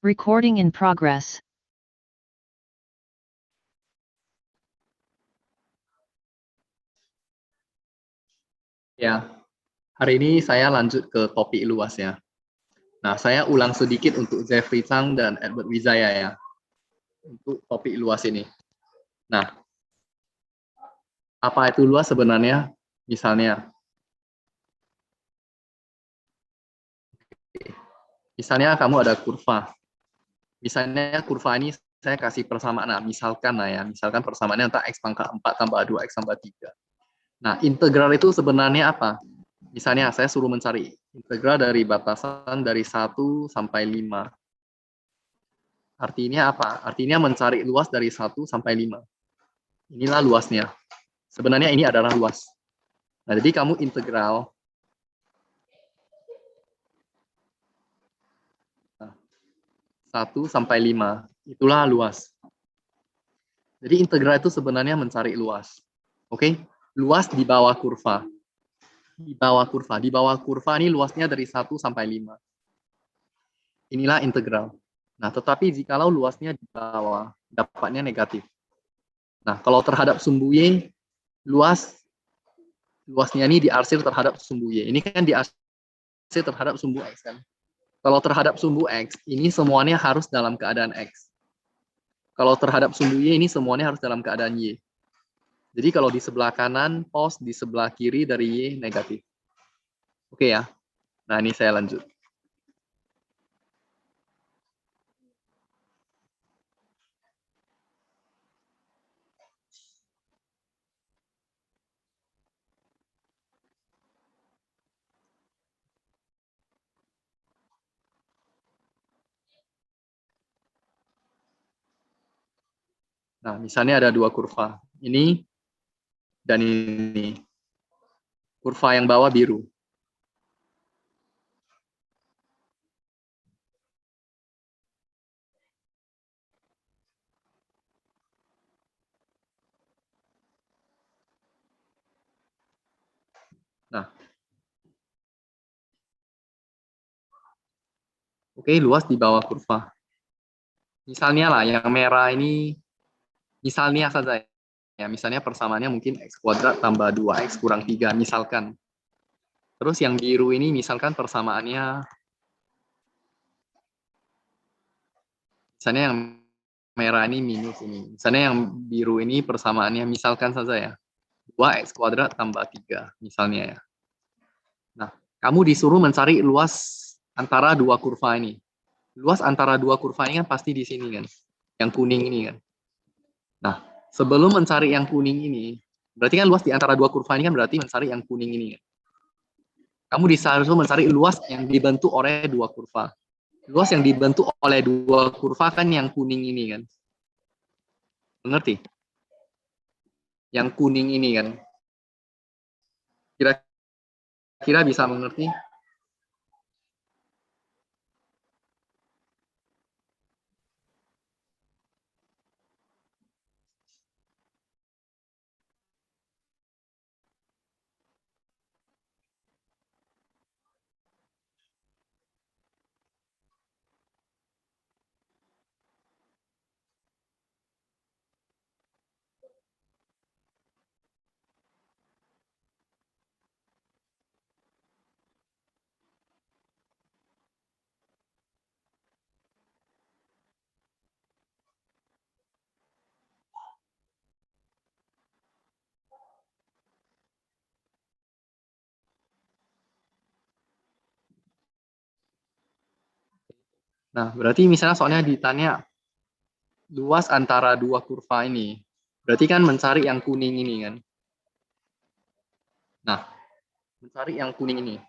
Recording in progress. Ya, hari ini saya lanjut ke topik luas ya. Nah, saya ulang sedikit untuk Jeffrey Chang dan Edward Wijaya ya, untuk topik luas ini. Nah, apa itu luas sebenarnya? Misalnya kamu ada kurva. Misalnya kurva ini saya kasih persamaan, nah, misalkan persamaannya entah X pangkat 4 tambah 2 X tambah 3. Nah, integral itu sebenarnya apa? Misalnya saya suruh mencari integral dari batasan dari 1 sampai 5. Artinya apa? Artinya mencari luas dari 1 sampai 5. Inilah luasnya. Sebenarnya ini adalah luas. Nah, jadi kamu integral 1 sampai 5. Itulah luas. Jadi integral itu sebenarnya mencari luas. Oke? Luas di bawah kurva. Di bawah kurva ini luasnya dari 1 sampai 5. Inilah integral. Nah, tetapi jikalau luasnya di bawah, dapatnya negatif. Nah, kalau terhadap sumbu Y, luasnya ini diarsir terhadap sumbu Y. Ini kan diarsir terhadap sumbu X kan. Kalau terhadap sumbu X, ini semuanya harus dalam keadaan X. Kalau terhadap sumbu Y, ini semuanya harus dalam keadaan Y. Jadi kalau di sebelah kanan, pos, di sebelah kiri dari Y negatif. Oke ya. Nah, ini saya lanjut. Nah, misalnya ada dua kurva. Ini dan ini. Kurva yang bawah biru. Nah, oke, luas di bawah kurva. Misalnya lah, yang merah ini, misalnya saja ya, misalnya persamaannya mungkin X kuadrat tambah 2X kurang 3, misalkan. Terus yang biru ini, misalkan persamaannya, misalnya yang merah ini minus ini. Misalnya yang biru ini persamaannya, misalkan saja ya, 2X kuadrat tambah 3, misalnya ya. Nah, kamu disuruh mencari luas antara dua kurva ini. Luas antara dua kurva ini kan pasti di sini kan, yang kuning ini kan. Nah, sebelum mencari yang kuning ini, berarti kan luas di antara dua kurva ini kan berarti mencari yang kuning ini kan. Kamu disuruh mencari luas yang dibentuk oleh dua kurva. Luas yang dibentuk oleh dua kurva kan yang kuning ini kan. Mengerti? Yang kuning ini kan. Kira-kira bisa mengerti? Nah, berarti misalnya soalnya ditanya luas antara dua kurva ini. Berarti kan mencari yang kuning ini kan. Nah, mencari yang kuning ini.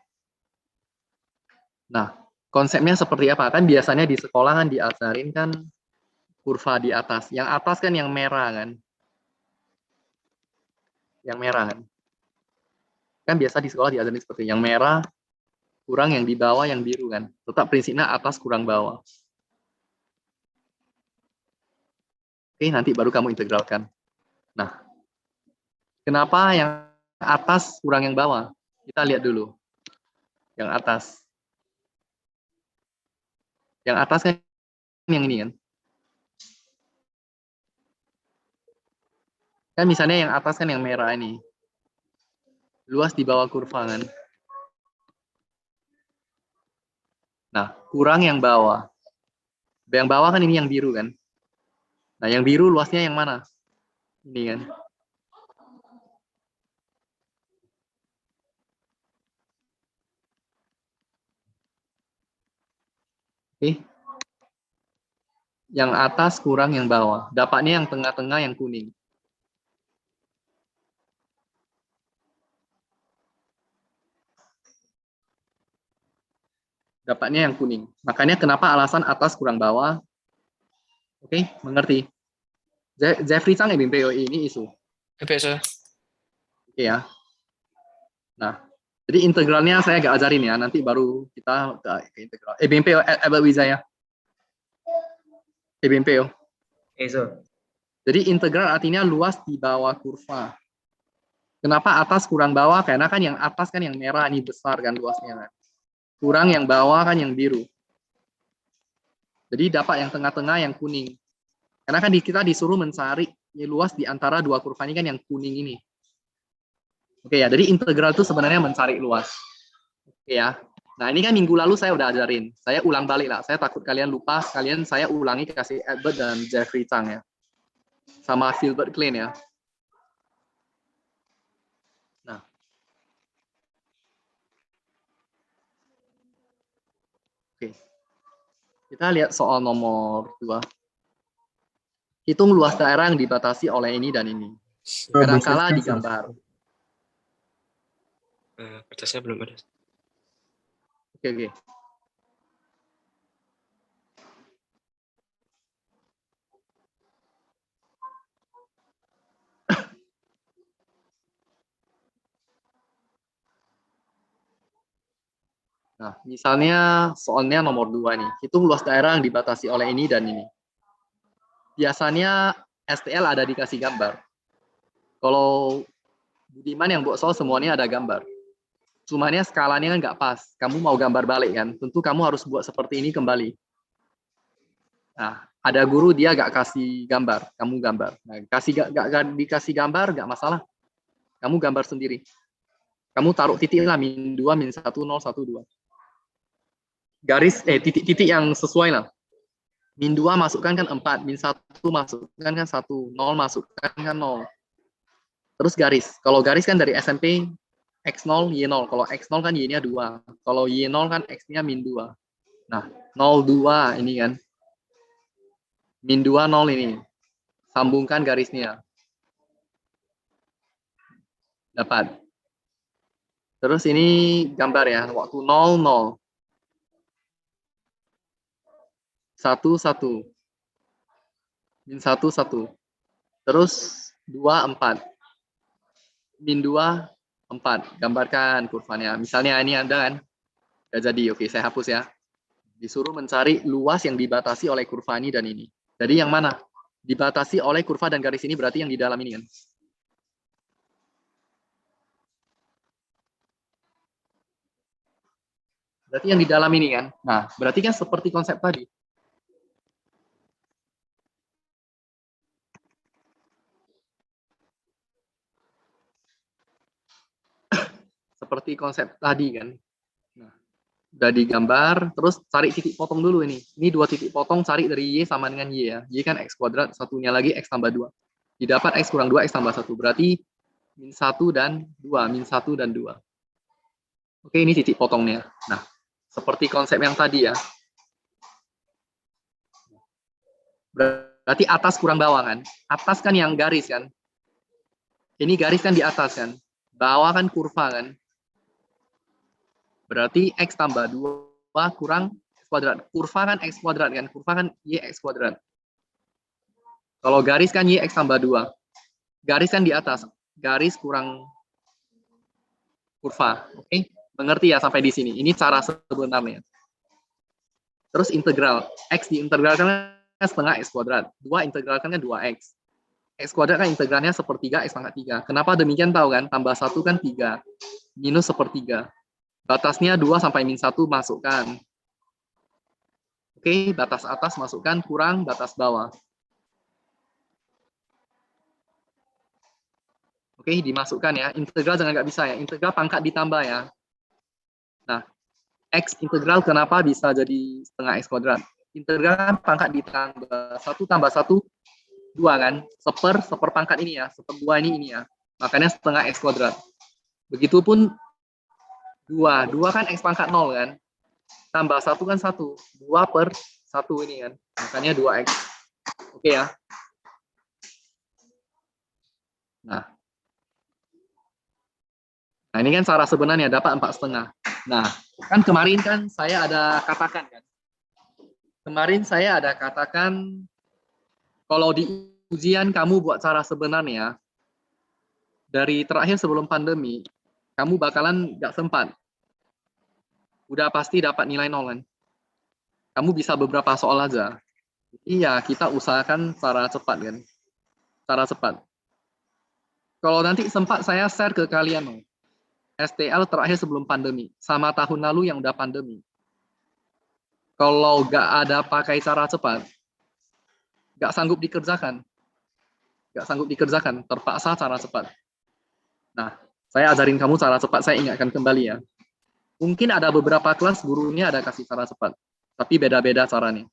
Nah, konsepnya seperti apa? Kan biasanya di sekolah kan diajarin kan kurva di atas. Yang atas kan yang merah kan. Yang merah kan. Kan biasa di sekolah diajarin seperti yang merah kurang yang di bawah yang biru kan. Tetap prinsipnya atas kurang bawah. Oke, nanti baru kamu integralkan. Nah, kenapa yang atas kurang yang bawah? Kita lihat dulu. Yang atas. Yang atas kan yang ini kan. Kan misalnya yang atas kan yang merah ini. Luas di bawah kurva kan. Nah, kurang yang bawah. Yang bawah kan ini yang biru kan. Nah, yang biru luasnya yang mana? Ini kan. Oke. Yang atas kurang yang bawah. Dapatnya yang tengah-tengah yang kuning. Dapatnya yang kuning. Makanya kenapa alasan atas kurang bawah? Oke, mengerti. Jeffrey Chang BMPO ini isu. Oke, sir. Oke ya. Nah, jadi integralnya saya agak ajarin ya. Nanti baru kita ke integral. BMPO, Albert Wijaya. BMPO. Oke, sir. Jadi integral artinya luas di bawah kurva. Kenapa atas kurang bawah? Karena kan yang atas kan yang merah ini besar kan luasnya kan. Kurang yang bawah kan yang biru. Jadi dapat yang tengah-tengah yang kuning. Karena kan kita disuruh mencari luas di antara dua kurva ini kan yang kuning ini. Oke ya, jadi integral itu sebenarnya mencari luas. Oke ya. Nah ini kan minggu lalu saya udah ajarin. Saya ulang balik lah. Saya takut kalian lupa. Kalian saya ulangi kasih Albert dan Jeffrey Chang ya. Sama Philbert Klein ya. Nah. Oke. Kita lihat soal nomor 2. Hitung luas daerah yang dibatasi oleh ini dan ini. Kadangkala digambar. Kertasnya belum ada. Oke. Nah, misalnya soalnya nomor 2 nih. Hitung luas daerah yang dibatasi oleh ini dan ini. Biasanya STL ada dikasih gambar. Kalau Budiman yang buat soal semuanya ada gambar. Cumanya skalanya kan nggak pas. Kamu mau gambar balik kan? Tentu kamu harus buat seperti ini kembali. Nah, ada guru dia nggak kasih gambar, kamu gambar. Nah, gak dikasih gambar nggak masalah. Kamu gambar sendiri. Kamu taruh titik lah, -2, -1, 0, 1, 2. Garis, titik-titik yang sesuai lah. -2 masukkan kan 4, -1 masukkan kan 1, 0 masukkan kan 0. Terus garis. Kalau garis kan dari SMP X0, Y0. Kalau X0 kan Y-nya 2. Kalau Y0 kan X-nya -2. Nah, 02 ini kan. -2, 0 ini. Sambungkan garisnya. Dapat. Terus ini gambar ya. Waktu 0, 0. 1, 1. -1, 1. Terus 2, 4. -2, 4. Gambarkan kurvanya. Misalnya ini ada kan. Nggak jadi. Oke, saya hapus ya. Disuruh mencari luas yang dibatasi oleh kurva ini dan ini. Jadi yang mana? Dibatasi oleh kurva dan garis ini berarti yang di dalam ini kan. Berarti yang di dalam ini kan. Nah, berarti kan seperti konsep tadi. Seperti konsep tadi kan. Nah, udah digambar, terus cari titik potong dulu ini. Ini 2 titik potong, cari dari Y sama dengan Y ya. Y kan X kuadrat, satunya lagi X tambah 2. Didapat X kurang 2, X tambah 1. Berarti -1 dan 2. -1 dan 2. Oke, ini titik potongnya. Nah, seperti konsep yang tadi ya. Berarti atas kurang bawah kan. Atas kan yang garis kan. Ini garis kan di atas kan. Bawah kan kurva kan. Berarti X tambah 2 kurang X kuadrat. Kurva kan X kuadrat kan. Kurva kan Y X kuadrat. Kalau garis kan Y X tambah 2. Garis kan di atas. Garis kurang kurva. Oke? Mengerti ya sampai di sini. Ini cara sebenarnya. Terus integral. X diintegralkan kan setengah X kuadrat. 2 integralkan kan 2X. X kuadrat kan integralnya sepertiga X pangkat 3. Kenapa demikian tahu kan? Tambah 1 kan 3. Minus sepertiga. Batasnya 2 sampai -1 masukkan. Oke, batas atas masukkan, kurang batas bawah. Oke, dimasukkan ya. Integral jangan nggak bisa ya. Integral pangkat ditambah ya. Nah, X integral kenapa bisa jadi setengah X kuadrat? Integral kan pangkat ditambah. 1 tambah 1, 2 kan? Seperpangkat ini ya. Seper 2 ini ya. Makanya setengah X kuadrat. Begitupun 2. 2 kan X pangkat 0 kan? Tambah 1 kan 1. 2 per 1 ini kan. Makanya 2X. Oke ya. Nah, ini kan cara sebenarnya dapat 4,5. Nah, kan kemarin kan saya ada katakan kan. Kemarin saya ada katakan kalau di ujian kamu buat cara sebenarnya dari terakhir sebelum pandemi, kamu bakalan nggak sempat. Udah pasti dapat nilai 0 kan. Kamu bisa beberapa soal aja. Iya, kita usahakan cara cepat kan. Cara cepat. Kalau nanti sempat saya share ke kalian STL terakhir sebelum pandemi sama tahun lalu yang udah pandemi. Kalau nggak ada pakai cara cepat, nggak sanggup dikerjakan. Nggak sanggup dikerjakan, terpaksa cara cepat. Nah, saya ajarin kamu cara cepat, saya ingatkan kembali ya. Mungkin ada beberapa kelas gurunya ada kasih cara cepat, tapi beda-beda caranya.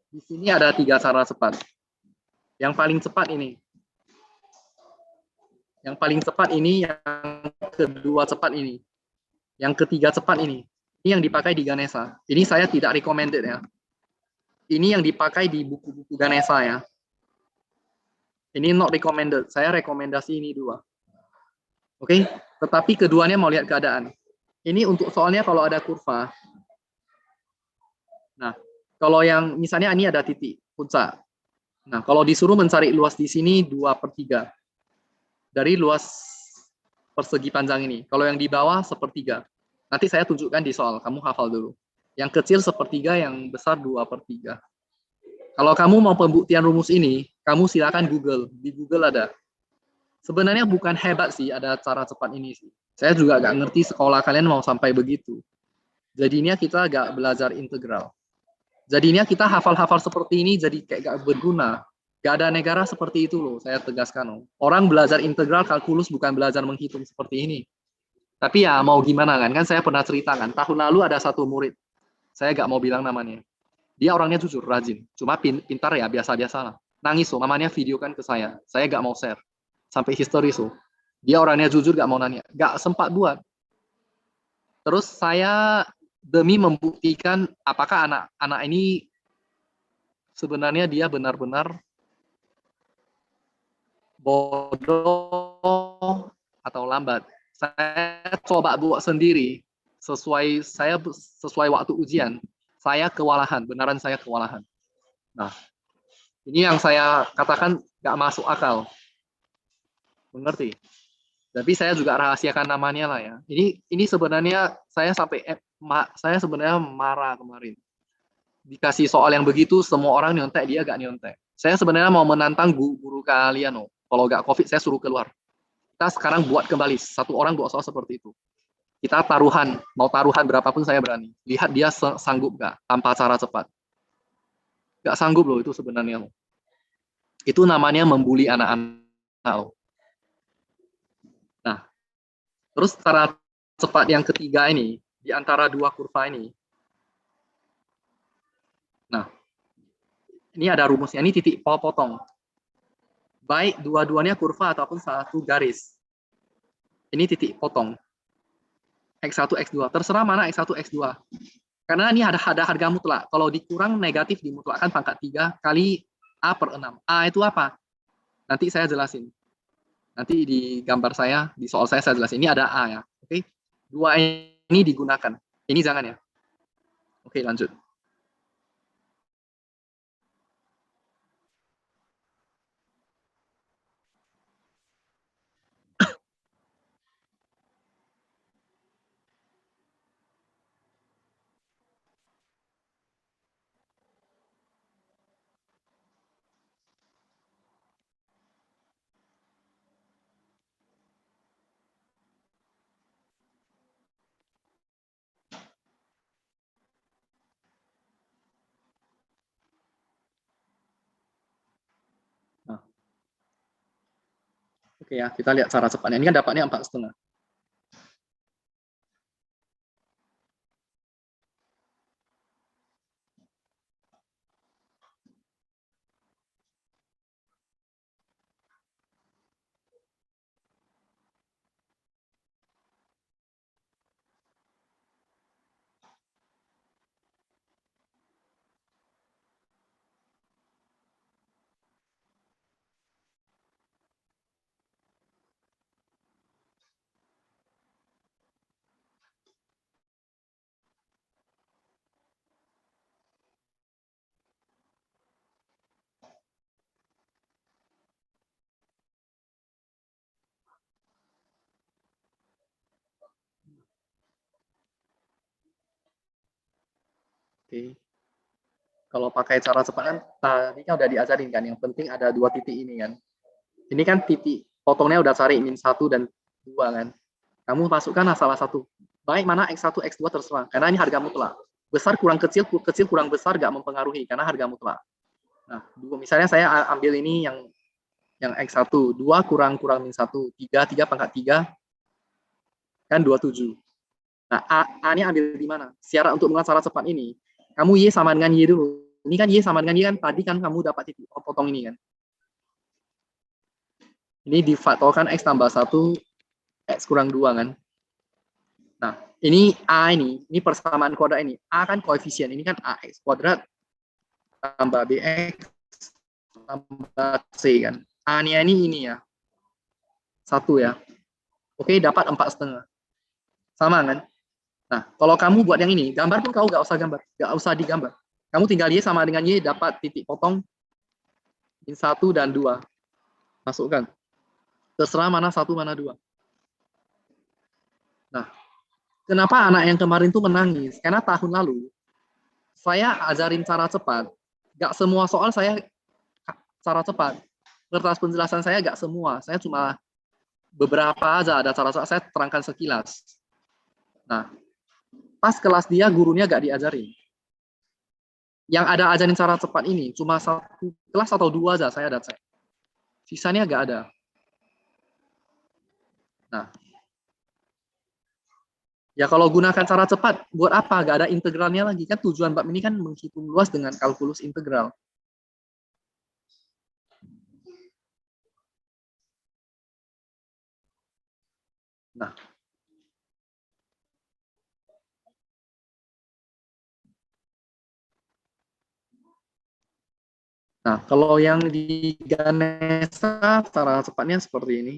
Di sini ada 3 cara cepat. Yang paling cepat ini. Yang paling cepat ini, yang kedua cepat ini. Yang ketiga cepat ini. Ini yang dipakai di Ganesha. Ini saya tidak recommended ya. Ini yang dipakai di buku-buku Ganesha ya. Ini not recommended. Saya rekomendasi ini 2. Oke, tetapi keduanya mau lihat keadaan. Ini untuk soalnya kalau ada kurva. Nah, kalau yang misalnya ini ada titik puncak. Nah, kalau disuruh mencari luas di sini 2/3 dari luas persegi panjang ini. Kalau yang di bawah 1/3. Nanti saya tunjukkan di soal, kamu hafal dulu. Yang kecil 1/3, yang besar 2/3. Kalau kamu mau pembuktian rumus ini, kamu silakan Google. Di Google ada. Sebenarnya bukan hebat sih ada cara cepat ini sih. Saya juga nggak ngerti sekolah kalian mau sampai begitu. Jadinya kita nggak belajar integral. Jadinya kita hafal-hafal seperti ini jadi kayak gak berguna. Gak ada negara seperti itu loh, saya tegaskan loh. Orang belajar integral kalkulus bukan belajar menghitung seperti ini. Tapi ya mau gimana kan saya pernah ceritakan, tahun lalu ada satu murid, saya gak mau bilang namanya. Dia orangnya jujur, rajin, cuma pintar ya biasa-biasa lah. Nangis loh, mamanya videokan ke saya gak mau share. Sampai historis loh. Dia orangnya jujur gak mau nanya, gak sempat buat. Terus saya demi membuktikan apakah anak-anak ini sebenarnya dia benar-benar bodoh atau lambat. Saya coba buat sendiri sesuai waktu ujian. Saya kewalahan, benaran saya kewalahan. Nah, ini yang saya katakan nggak masuk akal. Mengerti? Tapi saya juga rahasiakan namanya lah ya. Ini sebenarnya saya sebenarnya marah kemarin. Dikasih soal yang begitu, semua orang nyontek, dia gak nyontek. Saya sebenarnya mau menantang guru kalian. Kalau gak COVID, saya suruh keluar. Kita sekarang buat kembali. Satu orang buat soal seperti itu. Kita taruhan. Mau taruhan berapapun saya berani. Lihat dia sanggup gak tanpa cara cepat. Gak sanggup loh itu sebenarnya. Itu namanya membuli anak-anak. Nah, terus cara cepat yang ketiga ini, di antara dua kurva ini. Nah, ini ada rumusnya. Ini titik potong. Baik dua-duanya kurva ataupun satu garis. Ini titik potong. X1, X2. Terserah mana X1, X2. Karena ini ada harga mutlak. Kalau dikurang negatif dimutlakkan pangkat 3 kali A/6. A itu apa? Nanti saya jelasin. Nanti di gambar saya, di soal saya jelasin. Ini ada A ya. Oke. 2 ini digunakan. Ini jangan ya. Oke, lanjut. Oke ya, kita lihat cara cepatnya. Ini kan dapatnya 4,5. Oke. Kalau pakai cara cepat kan tadi kan udah diajarin kan, yang penting ada dua titik ini kan. Ini kan titik potongnya udah cari -1 dan 2 kan. Kamu masukkan salah satu. Baik mana X1, X2 terserah. Karena ini harga mutlak. Besar kurang kecil, kecil kurang besar gak mempengaruhi karena harga mutlak. Nah, misalnya saya ambil ini yang X1, 2 kurang -1, 3 pangkat 3 kan 27. Nah, A ini ambil di mana? Syarat untuk melakukan cara cepat ini, kamu Y sama dengan Y dulu. Ini kan Y sama dengan Y kan, tadi kan kamu dapat titik potong ini kan. Ini difaktorkan X tambah 1, X kurang 2 kan. Nah, ini A ini persamaan kuadrat ini. A kan koefisien, ini kan AX kuadrat tambah BX tambah C kan. A-nya ini ya. 1 ya. Oke, dapat 4,5. Sama kan? Nah, kalau kamu buat yang ini, gambar pun kau nggak usah gambar, nggak usah digambar. Kamu tinggal Y sama dengan Y dapat titik potong -1 dan 2. Masukkan. Terserah mana 1 mana 2. Nah, kenapa anak yang kemarin tuh menangis? Karena tahun lalu saya ajarin cara cepat, nggak semua soal saya cara cepat. Kertas penjelasan saya nggak semua, saya cuma beberapa aja ada cara cepat, saya terangkan sekilas. Nah, pas kelas dia gurunya nggak diajarin. Yang ada ajarin cara cepat ini cuma 1 kelas atau 2 aja saya ada cek. Sisanya nggak ada. Nah, ya kalau gunakan cara cepat, buat apa? Nggak ada integralnya lagi. Kan tujuan bab ini kan menghitung luas dengan kalkulus integral. Nah, kalau yang di Ganesha cara cepatnya seperti ini.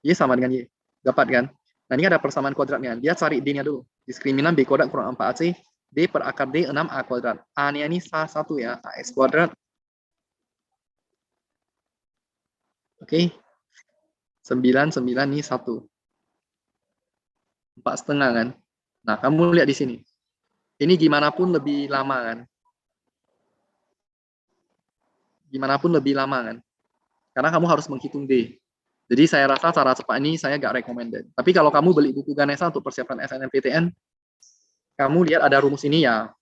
Y sama dengan Y. Dapat kan? Nah, ini ada persamaan kuadratnya. Dia cari D-nya dulu. Diskriminan B kuadrat kurang 4AC, D per akar D 6A kuadrat. A-nya ini 1 ya, AX kuadrat. Oke. 9 ini 1. 4,5 kan? Nah, kamu lihat di sini. Ini gimana pun lebih lama kan? Gimana pun lebih lama kan? Karena kamu harus menghitung D. Jadi saya rasa cara cepat ini saya nggak recommended. Tapi kalau kamu beli buku Ganesha untuk persiapan SNMPTN, kamu lihat ada rumus ini ya,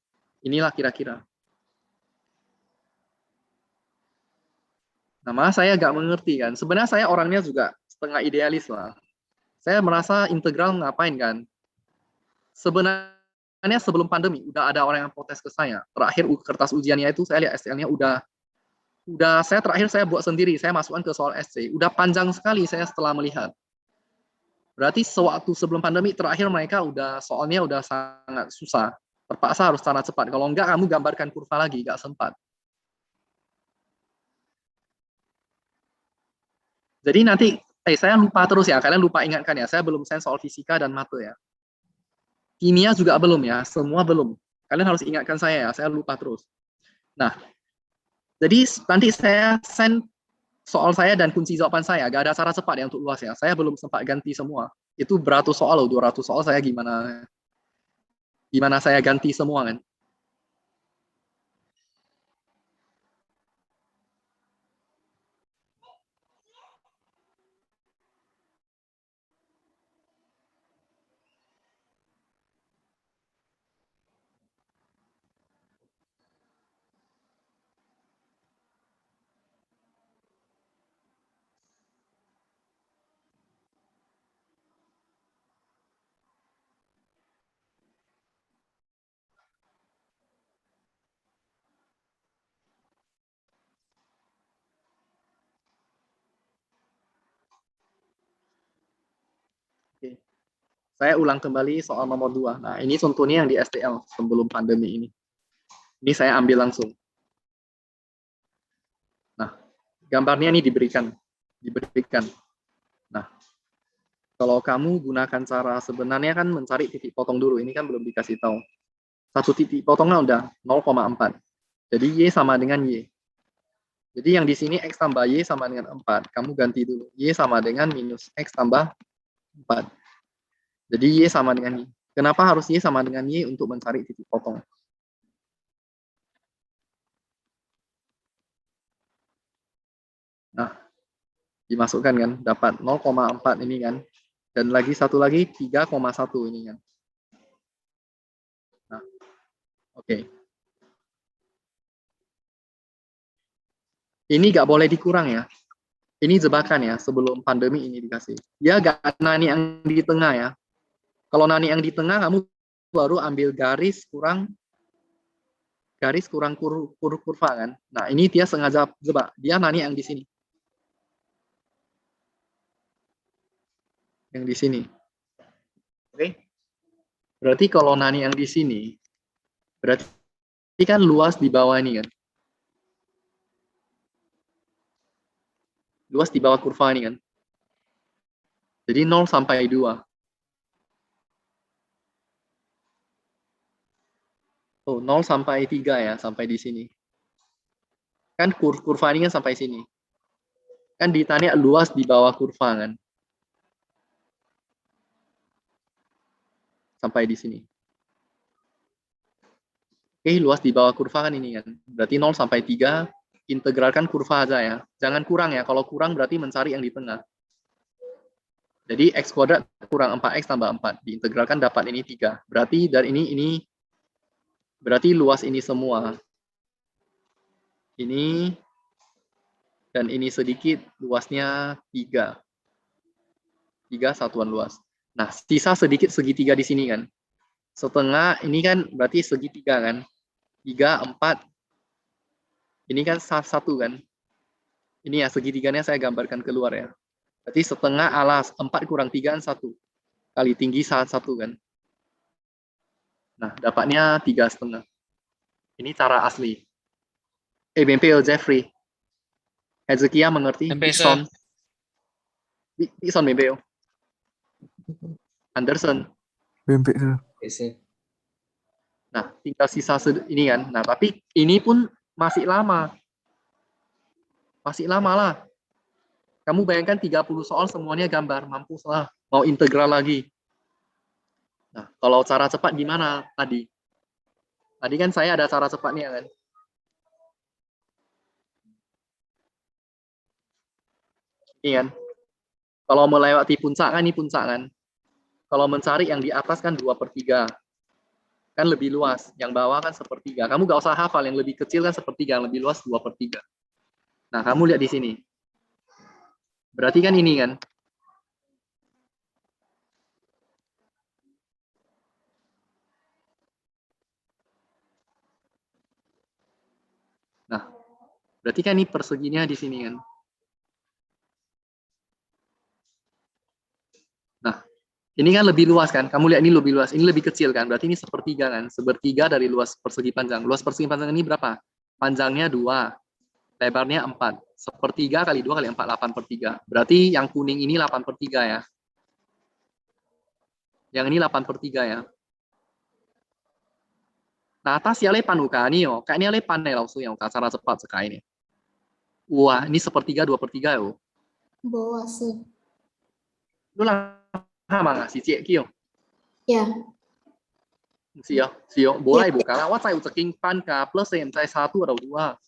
inilah kira-kira. Nah, malah saya nggak mengerti kan. Sebenarnya saya orangnya juga setengah idealis lah. Saya merasa integral ngapain kan. Sebenarnya sebelum pandemi udah ada orang yang protes ke saya. Terakhir kertas ujiannya itu saya lihat STL-nya udah saya terakhir saya buat sendiri. Saya masukkan ke soal SC. Udah panjang sekali saya setelah melihat. Berarti sewaktu sebelum pandemi terakhir mereka soalnya udah sangat susah. Terpaksa harus cara cepat. Kalau enggak kamu gambarkan kurva lagi, enggak sempat. Jadi nanti saya lupa terus ya, kalian lupa ingatkan ya, saya belum send soal fisika dan mate ya. Kimia juga belum ya, semua belum. Kalian harus ingatkan saya lupa terus. Nah, jadi nanti saya send soal saya dan kunci jawaban saya, gak ada cara cepat ya untuk luas ya. Saya belum sempat ganti semua. Itu beratus soal loh, 200 soal saya gimana saya ganti semua kan. Saya ulang kembali soal nomor 2. Nah, ini contohnya yang di STL sebelum pandemi ini. Ini saya ambil langsung. Nah, gambarnya ini diberikan. Nah, kalau kamu gunakan cara sebenarnya kan mencari titik potong dulu. Ini kan belum dikasih tahu. Satu titik potongnya udah 0,4. Jadi Y sama dengan Y. Jadi yang di sini X tambah Y sama dengan 4. Kamu ganti dulu. Y sama dengan minus X tambah 4. Jadi Y sama dengan Y. Kenapa harus Y sama dengan Y untuk mencari titik potong? Nah, dimasukkan kan, dapat 0,4 ini kan. Dan lagi satu lagi 3,1 ini kan. Nah, oke. Ini nggak boleh dikurang ya. Ini jebakan ya, sebelum pandemi ini dikasih. Dia nggak nani yang di tengah ya. Kalau nani yang di tengah, kamu baru ambil garis kurang kurva kan. Nah, ini dia sengaja jebak. Dia nani yang di sini. Yang di sini. Oke. Berarti kalau nani yang di sini, berarti kan luas di bawah ini kan. Luas di bawah kurva ini kan. Jadi 0 sampai 2. Oh, 0 sampai 3 ya, sampai di sini. Kan kurva ini kan sampai sini. Kan ditanya luas di bawah kurva kan. Sampai di sini. Oke, luas di bawah kurva kan ini kan. Berarti 0 sampai 3, integralkan kurva aja ya. Jangan kurang ya, kalau kurang berarti mencari yang di tengah. Jadi X kuadrat kurang 4X tambah 4. Diintegralkan dapat ini 3. Berarti dari ini, berarti luas ini semua. Ini, dan ini sedikit, luasnya 3. 3 satuan luas. Nah, sisa sedikit segitiga di sini kan. Setengah, ini kan berarti segitiga kan. 3, 4. Ini kan 1 kan. Ini ya, segitiganya saya gambarkan keluar ya. Berarti setengah alas 4 kurang 3 kan 1. Kali tinggi 1 kan. Nah, dapatnya 3,5. Ini cara asli. BMPO Jeffrey. Hezekia mengerti? MP, sir. Dixon. Dixon BMPO. Anderson. BMP. Nah, tinggal sisa ini kan. Nah, tapi ini pun masih lama. Masih lama lah. Kamu bayangkan 30 soal semuanya gambar. Mampus lah. Mau integral lagi. Nah, kalau cara cepat gimana tadi? Tadi kan saya ada cara cepatnya kan. Ini kan. Kalau melewati puncak kan, ini puncak kan. Kalau mencari yang di atas kan 2/3. Kan lebih luas. Yang bawah kan 1/3. Kamu gak usah hafal. Yang lebih kecil kan 1/3. Yang lebih luas 2/3. Nah, kamu lihat di sini. Berarti kan ini kan. Nah, berarti kan ini perseginya di sini kan. Nah, ini kan lebih luas kan. Kamu lihat ini lebih luas. Ini lebih kecil kan. Berarti ini 1/3 kan. 1/3 dari luas persegi panjang. Luas persegi panjang ini berapa? Panjangnya 2. Lebarnya 4. 1/3 kali 2 kali 4, 8/3. Berarti yang kuning ini 8/3 ya. Yang ini 8/3 ya. Nah, atas ya lepan bukan nih yo. Kayaknya lepan nih langsung yang cara cepat sekali ini. Wah, ini 1/3, 2/3 yo. Bawah sih. Lu lah mana si Cik Kyo? Ya, Siyo, boleh bukan? Awak saya ceking pan ka plus yang saya 1 atau 2.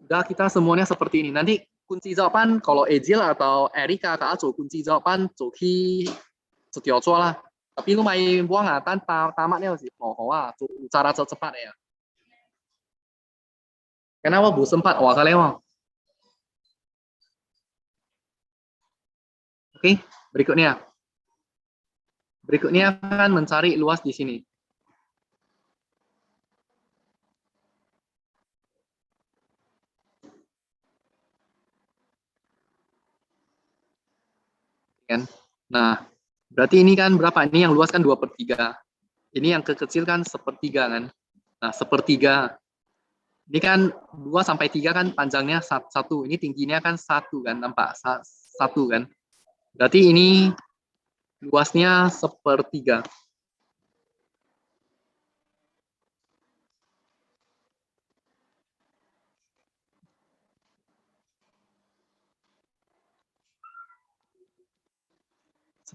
Udah kita semuanya seperti ini. Nanti kunci jawaban kalau Ejil atau Erika kak Aco kunci jawaban Joki setiap lah. Tapi lu main buang tanpa tamatnya sih. Oh, cara cepat ya. Kenapa bu sempat? Wah kalian mau. Oke, berikutnya. Berikutnya akan mencari luas di sini. Kan? Nah, Berarti ini kan berapa? Ini yang luas kan 2/3. Ini yang kekecil kan 1/3 kan. Nah, 1/3. Ini kan 2 sampai 3 kan panjangnya 1. Ini tingginya kan 1 kan, nampak? 1 kan. Berarti ini luasnya 1/3.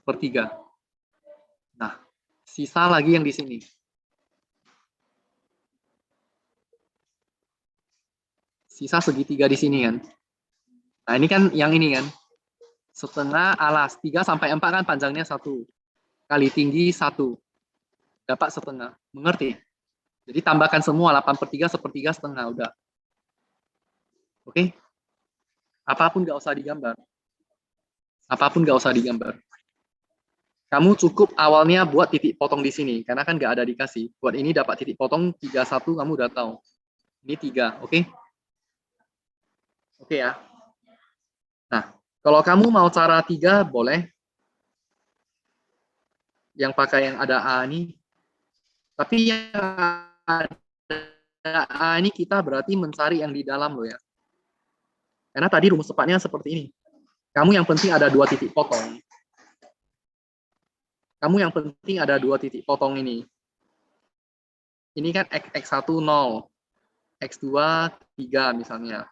Sepertiga. Nah, sisa lagi yang di sini. Sisa segitiga di sini kan. Nah, ini kan yang ini kan. Setengah alas. 3 sampai 4 kan panjangnya 1. Kali tinggi 1. Dapat setengah. Mengerti? Jadi tambahkan semua 8/3, 1/3, setengah. Udah. Oke? Apapun nggak usah digambar. Apapun nggak usah digambar. Kamu cukup awalnya buat titik potong di sini. Karena kan nggak ada dikasih. Buat ini dapat titik potong 31, kamu udah tahu. Ini 3, oke? Oke ya. Nah, kalau kamu mau cara 3, boleh. Yang pakai yang ada A ini. Tapi yang ada A ini kita berarti mencari yang di dalam loh ya. Karena tadi rumus tepatnya seperti ini. Kamu yang penting ada 2 titik potong. Kamu yang penting ada 2 titik potong ini. Ini kan X1 0. X2 3 misalnya.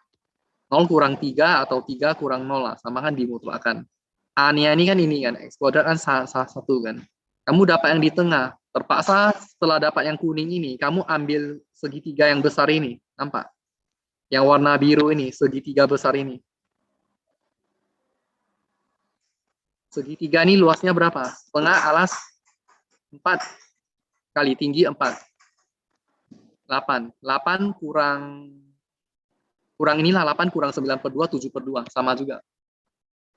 0 kurang 3 atau 3 kurang 0 lah. Sama kan dimutlakkan. A-nya ini kan X kuadrat kan 1 kan. Kamu dapat yang di tengah. Terpaksa setelah dapat yang kuning ini, kamu ambil segitiga yang besar ini. Nampak? Yang warna biru ini, segitiga besar ini. Segitiga ini luasnya berapa? Setengah alas 4 kali tinggi 4. 8. 8 kurang inilah 8 kurang 9/2, 7/2. Sama juga.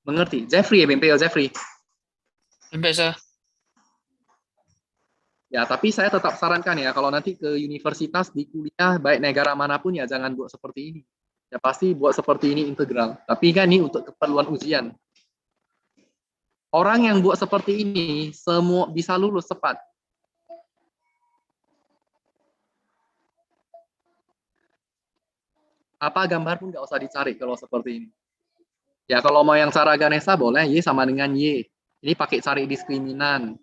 Mengerti? Jeffrey ya, BMPO Jeffrey. Biasa. Ya, tapi saya tetap sarankan ya, kalau nanti ke universitas, di kuliah, baik negara manapun ya jangan buat seperti ini. Ya pasti buat seperti ini integral. Tapi kan ini untuk keperluan ujian. Orang yang buat seperti ini, semua bisa lulus cepat. Apa gambar pun nggak usah dicari kalau seperti ini. Ya kalau mau yang cara Ganesha boleh, Y sama dengan Y. Ini pakai cari diskriminan.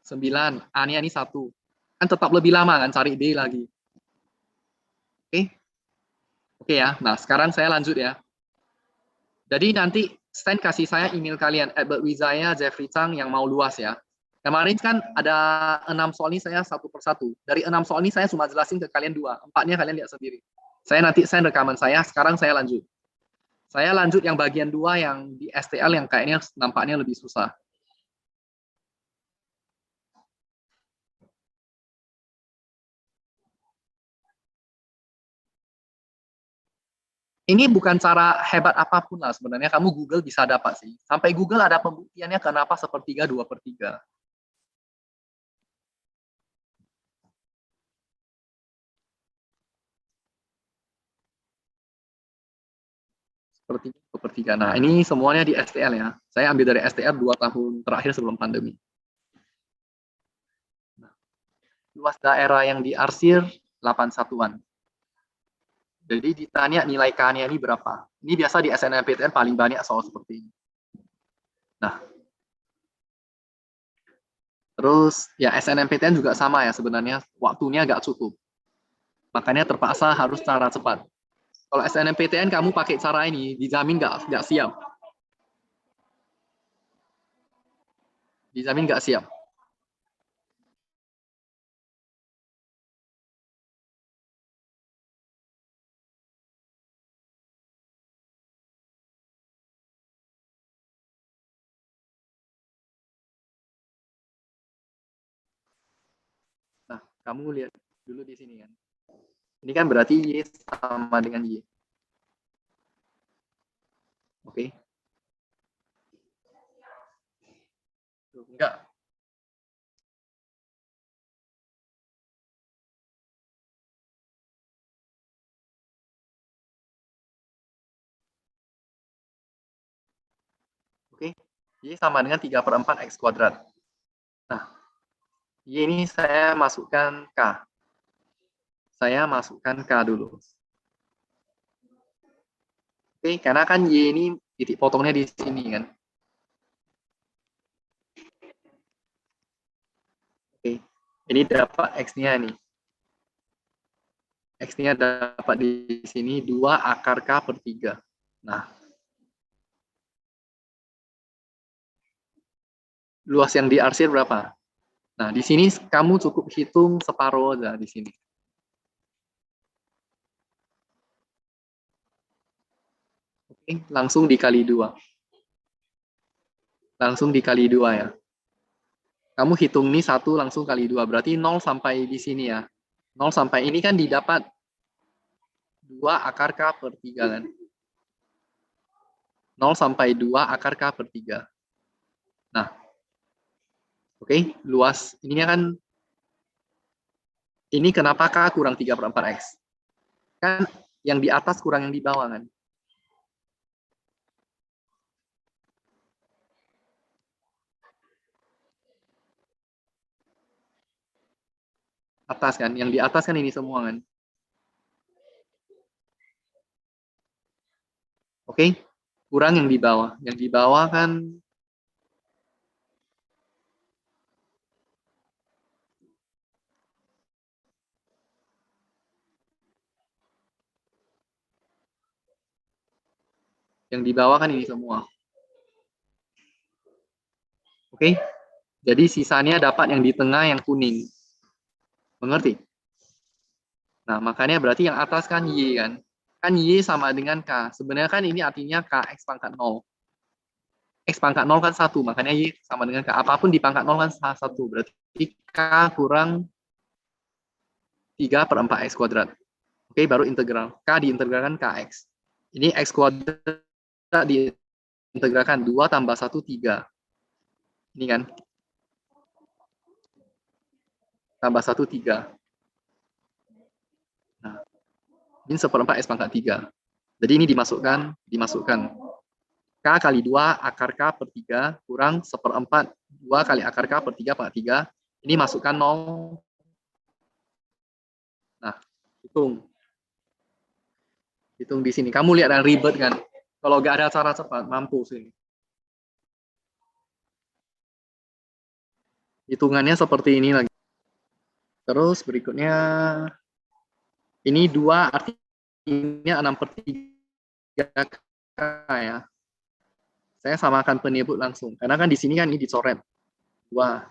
9, A-nya ini 1. Kan tetap lebih lama kan cari D lagi. Oke? Oke ya, nah sekarang saya lanjut ya. Jadi nanti Stan kasih saya email kalian, Edward Wijaya, Jeffrey Chang yang mau luas ya. Kemarin kan ada 6 soal ini saya 1 persatu. Dari 6 soal ini saya cuma jelasin ke kalian 2. 4-nya kalian lihat sendiri. Saya nanti send rekaman saya, sekarang saya lanjut. Saya lanjut yang bagian 2 yang di STL yang kayaknya nampaknya lebih susah. Ini bukan cara hebat apapun lah sebenarnya, kamu Google bisa dapat sih. Sampai Google ada pembuktiannya kenapa 1/3, 2/3. Seperti 2/3. Nah, ini semuanya di STL ya. Saya ambil dari STL 2 tahun terakhir sebelum pandemi. Nah, luas daerah yang diarsir 8 satuan. Jadi ditanya nilai K-nya ini berapa. Ini biasa di SNMPTN paling banyak soal seperti ini. Nah, terus ya SNMPTN juga sama ya sebenarnya, waktunya nggak cukup. Makanya terpaksa harus cara cepat. Kalau SNMPTN kamu pakai cara ini, dijamin nggak siap. Dijamin nggak siap. Nah, kamu lihat dulu di sini kan. Ini kan berarti Y sama dengan Y. Oke. Enggak. Oke. Y sama dengan 3/4 X kuadrat. Nah, Y ini saya masukkan K. Saya masukkan K dulu. Oke, karena kan Y ini titik potongnya di sini kan. Oke, ini dapat X-nya nih. X-nya dapat di sini 2 akar K per 3. Nah, luas yang diarsir berapa? Nah, di sini kamu cukup hitung separuh aja di sini. Oke, langsung dikali 2. Langsung dikali 2 ya. Kamu hitung nih 1 langsung kali 2. Berarti 0 sampai di sini ya. 0 sampai ini kan didapat 2 akar K per 3 kan. 0 sampai 2 akar K per 3. Nah, oke, luas ininya kan, ini kenapa K kurang 3 per 4 X? Kan yang di atas kurang yang di bawah kan. Atas kan, yang di atas kan ini semua kan. Oke, kurang yang di bawah. Yang di bawah kan ini semua. Oke, jadi sisanya dapat yang di tengah yang kuning. Mengerti? Nah, makanya berarti yang atas kan Y kan. Kan Y sama dengan K. Sebenarnya kan ini artinya KX pangkat 0. X pangkat 0 kan 1, makanya Y sama dengan K. Apapun di pangkat 0 kan 1. Berarti K kurang 3 per 4 X kuadrat. Oke, baru integral. K diintegralkan KX. Ini X kuadrat diintegralkan 2 tambah 1, 3. Ini kan. Tambah 1, 3. Nah, ini 1/4 X pangkat 3. Jadi ini dimasukkan. K kali 2 akar K per 3 kurang 1/4 2 kali akar K per 3 pangkat 3. Ini masukkan 0. Nah, hitung. Hitung di sini. Kamu lihat yang ribet kan? Kalau nggak ada cara cepat, mampus ini. Hitungannya seperti ini lagi. Terus berikutnya, ini 2 artinya 6/3 K ya. Saya samakan penyebut langsung. Karena kan di sini kan ini dicoret. 2.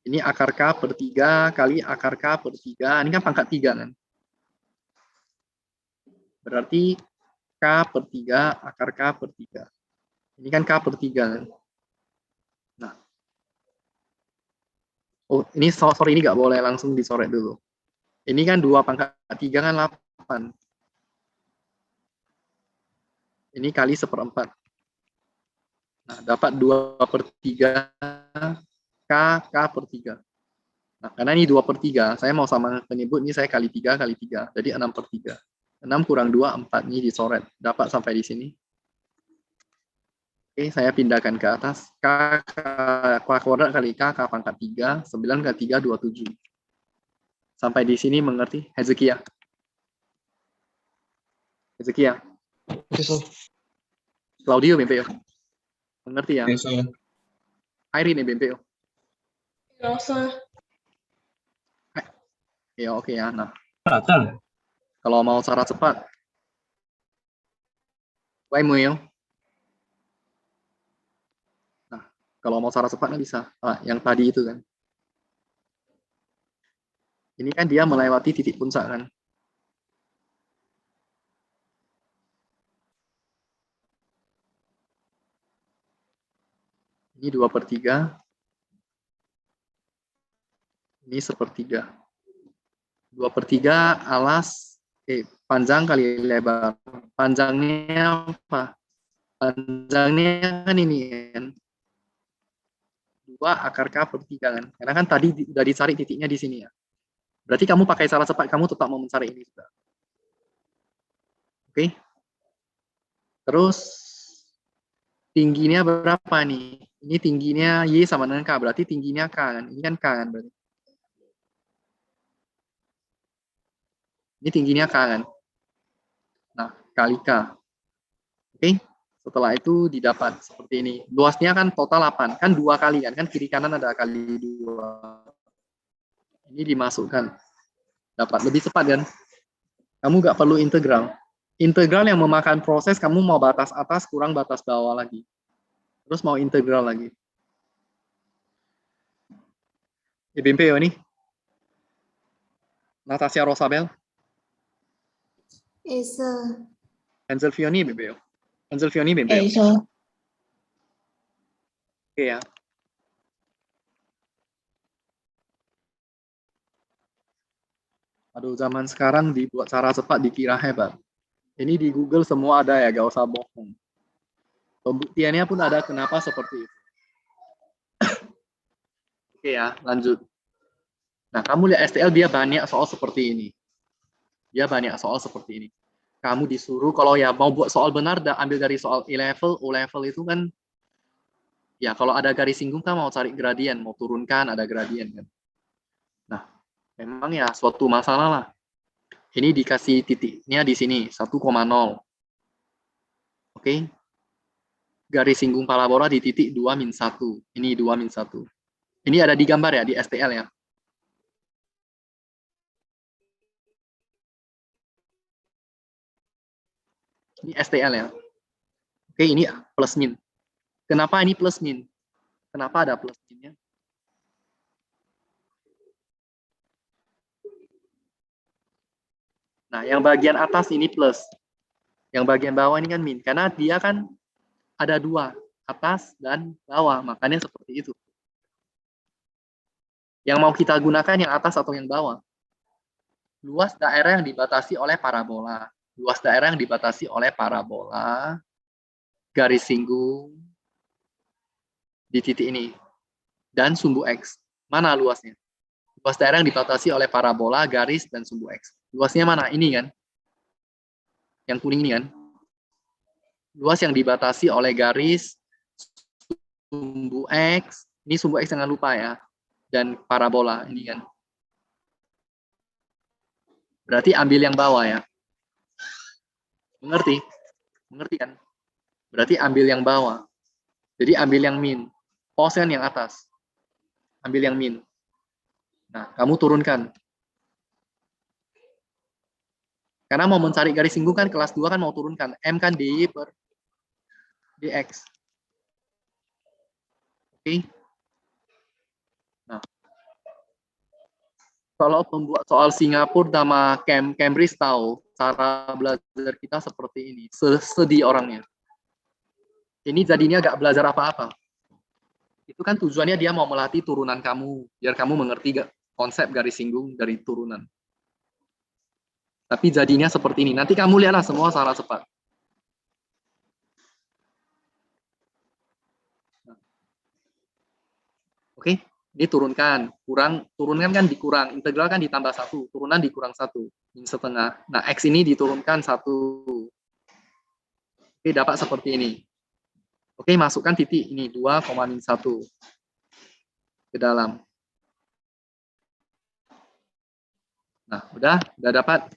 Ini akar K per 3 kali akar K per 3. Ini kan pangkat 3 kan. Berarti K per 3 akar K per 3. Ini kan K per 3 kan. Nah. Oh, ini sorry, ini nggak boleh langsung dicoret dulu. Ini kan 2 pangkat 3 kan 8. Ini kali 1/4. Nah, dapat 2 per 3 K per 3. Nah, karena ini 2 per 3, saya mau sama penyebut, ini saya kali 3 kali 3. Jadi 6 per 3. 6 kurang 2, 4. Ini dicoret. Dapat sampai di sini. Oke, saya pindahkan ke atas. K kuadrat kali K pangkat 3. 9 kali 3, 27. Sampai di sini mengerti? Hezekia. Hezekia. Oke, so. Claudio BMPO. Mengerti ya? Oke, so. Irene BMPO. Ya, sir. Ya, oke ya. Nah, Datang. kalau mau cara cepat, Waimuyo. Nah, kalau mau cara cepat nggak bisa. Yang tadi itu kan. Ini kan dia melewati titik puncak kan. Ini 2 per 3. Ini 1/3. 2 per 3 alas, panjang kali lebar. Panjangnya apa? Panjangnya kan ini kan. 2 akar K per 3 kan. Karena kan tadi udah dicari titiknya di sini ya. Berarti kamu pakai cara cepat, kamu tetap mau mencari ini juga. Oke. Terus tingginya berapa nih? Ini tingginya Y sama dengan K, berarti tingginya K kan? Ini kan K kan berarti. Ini tingginya K kan? Nah, kali K. Oke, setelah itu didapat seperti ini. Luasnya kan total 8, kan 2 kali kan? Kan kiri kanan ada kali 2. Ini dimasukkan. Dapat lebih cepat kan? Kamu nggak perlu integral. Integral yang memakan proses, kamu mau batas atas kurang batas bawah lagi. Terus mau integral lagi. BMPO ini. Natasha Rosabel. Acer. Ansel Fioni BMPO. Ansel Fioni BMPO. Acer. Oke ya. Aduh, zaman sekarang dibuat cara cepat dikira hebat. Ini di Google semua ada ya, gak usah bohong. Pembuktiannya pun ada kenapa seperti itu. Oke ya, lanjut. Nah, kamu lihat STL dia banyak soal seperti ini. Dia banyak soal seperti ini. Kamu disuruh kalau ya mau buat soal benar, ambil dari soal E-level, O-level itu kan, ya kalau ada garis singgung kan mau cari gradien, mau turunkan ada gradien kan. Nah, memang ya suatu masalah lah. Ini dikasih titiknya di sini, 1,0. Oke. Garis singgung parabola di titik 2-1. Ini 2-1. Ini ada di gambar ya, di STL ya. Ini STL ya. Oke, ini plus min. Kenapa ini plus min? Kenapa ada plus minnya? Nah, yang bagian atas ini plus. Yang bagian bawah ini kan min. Karena dia kan ada 2, atas dan bawah. Makanya seperti itu. Yang mau kita gunakan yang atas atau yang bawah? Luas daerah yang dibatasi oleh parabola. Luas daerah yang dibatasi oleh parabola. Garis singgung di titik ini. Dan sumbu X. Mana luasnya? Luas daerah yang dibatasi oleh parabola, garis, dan sumbu X. Luasnya mana? Ini kan? Yang kuning ini kan? Luas yang dibatasi oleh garis, sumbu X. Ini sumbu X jangan lupa ya. Dan parabola. Ini kan? Berarti ambil yang bawah ya. Mengerti? Mengerti kan? Berarti ambil yang bawah. Jadi ambil yang min. Pause kan yang atas. Ambil yang min. Nah, kamu turunkan. Karena mau mencari garis singgung kan kelas 2 kan mau turunkan. M kan DY per DX. Oke. Nah. Kalau pembuat soal Singapura sama Cambridge tahu cara belajar kita seperti ini. Sedih orangnya. Ini jadinya nggak belajar apa-apa. Itu kan tujuannya dia mau melatih turunan kamu. Biar kamu mengerti konsep garis singgung dari turunan. Tapi jadinya seperti ini. Nanti kamu lihatlah semua secara cepat. Oke, diturunkan. Turunkan kan dikurang. Integral kan ditambah 1. Turunan dikurang 1. Min setengah. Nah, X ini diturunkan 1. Oke, dapat seperti ini. Oke, masukkan titik ini. 2,-1 ke dalam. Nah, udah dapat.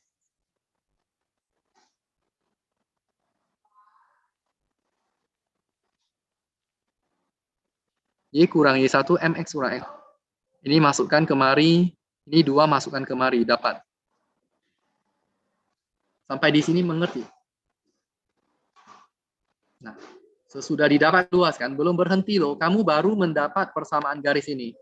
Y kurang Y1, MX kurang X. Ini masukkan kemari, ini 2 masukkan kemari, dapat. Sampai di sini mengerti? Nah, sesudah didapat luas kan, belum berhenti loh, kamu baru mendapat persamaan garis ini.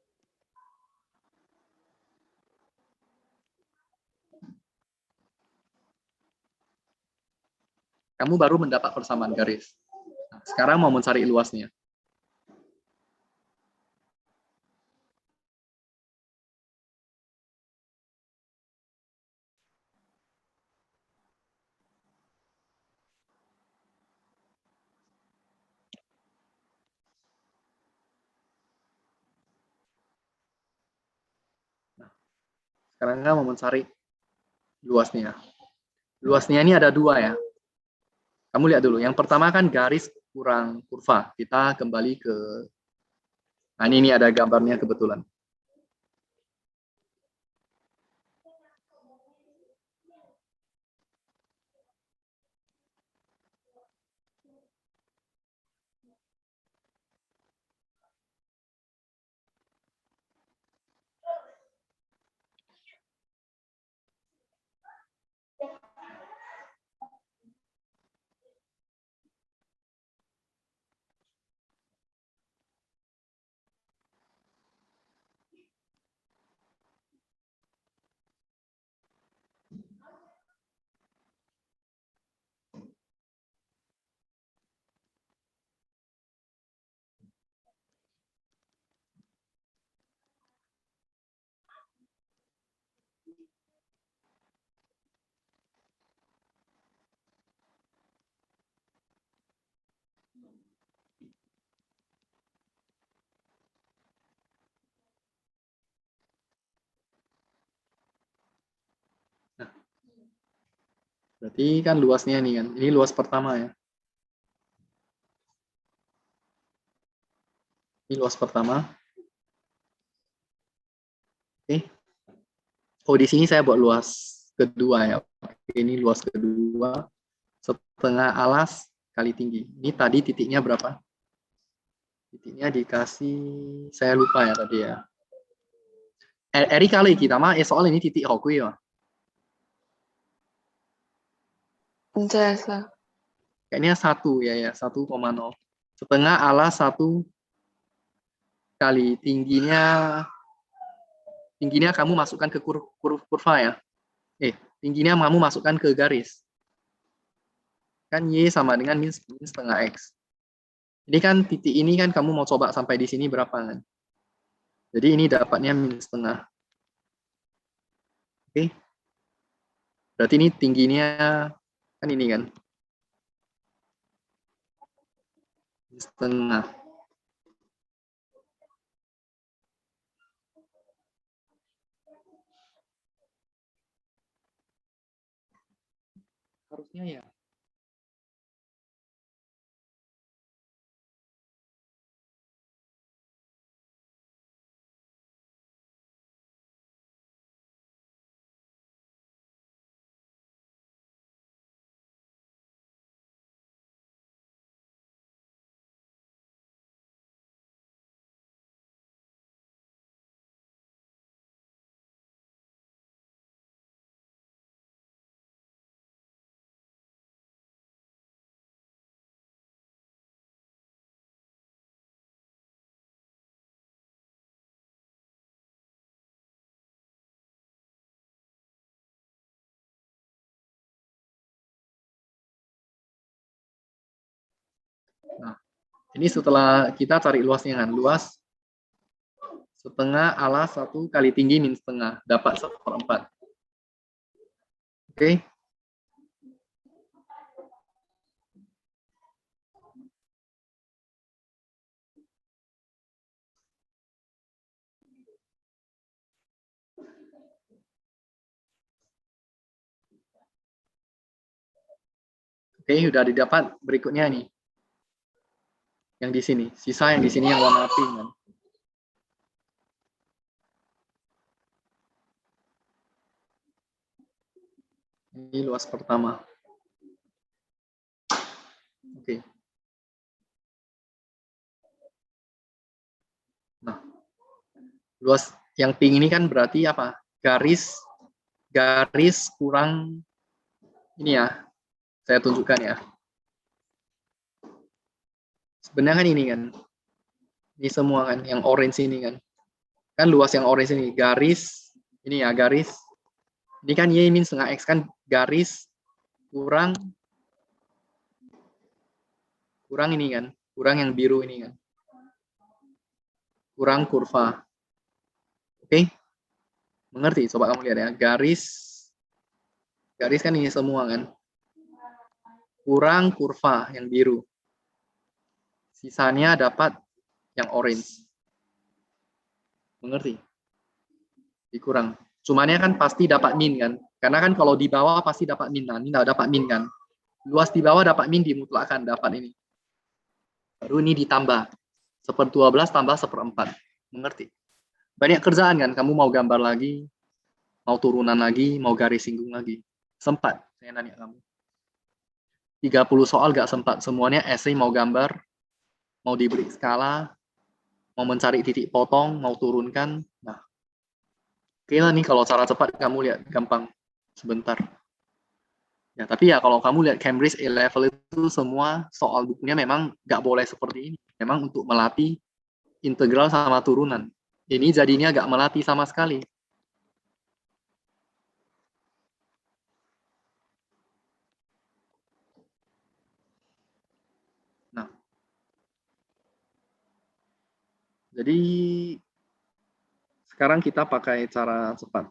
Kamu baru mendapat persamaan garis. Nah, sekarang mau mencari luasnya. Sekarang kita mau mencari luasnya. Luasnya ini ada 2 ya. Kamu lihat dulu. Yang pertama kan garis kurang kurva. Kita kembali ke Nah, ini ada gambarnya kebetulan. Berarti kan luasnya ini kan. Ini luas pertama ya. Ini luas pertama. Oke. Oh, di sini saya buat luas kedua ya. Oke, ini luas kedua. Setengah alas kali tinggi. Ini tadi titiknya berapa? Titiknya dikasih, saya lupa ya tadi ya. Eri kali kita mah soal ini titik hokui ya. 你再说， Kayaknya 1 ya, 1,0. Setengah alas 1 kali tingginya kamu masukkan ke kurva ya. Tingginya kamu masukkan ke garis. Kan Y sama dengan min setengah X. Ini kan titik ini kan kamu mau coba sampai di sini berapa kan? Jadi ini dapatnya min setengah. Oke. Berarti ini tingginya kan ini kan. Min setengah. Harusnya ya. Nah, ini setelah kita cari luasnya kan. Luas setengah alas 1 kali tinggi min setengah. Dapat 1/4. Oke. Oke, udah didapat. Berikutnya nih. Yang di sini. Sisa yang di sini yang warna pink kan. Ini luas pertama. Oke. Nah, luas yang pink ini kan berarti apa? Garis kurang ini ya. Saya tunjukkan ya. Sebenarnya kan ini kan. Ini semua kan yang orange ini kan. Kan luas yang orange ini garis ini ya, garis. Ini kan Y min setengah X kan garis kurang ini kan, kurang yang biru ini kan, kurang kurva. Oke, mengerti? Coba kamu lihat ya, garis kan ini semua kan, kurang kurva yang biru, sisanya dapat yang orange. Mengerti? Dikurang. Cumannya kan pasti dapat min kan, karena kan kalau di bawah pasti dapat min, nah ini tidak dapat min kan. Luas di bawah dapat min dimutlakkan, dapat ini. Baru ini ditambah. 1/12 tambah 1/4. Mengerti? Banyak kerjaan kan, kamu mau gambar lagi, mau turunan lagi, mau garis singgung lagi. Sempat, saya nanya kamu. 30 soal gak sempat, semuanya essay mau gambar, mau diberi skala, mau mencari titik potong, mau turunkan. Nah, oke lah nih kalau cara cepat kamu lihat gampang, sebentar. Ya, tapi ya kalau kamu lihat Cambridge A-Level itu semua soal bukunya memang gak boleh seperti ini. Memang untuk melatih integral sama turunan. Ini jadinya gak melatih sama sekali. Nah, jadi sekarang kita pakai cara cepat.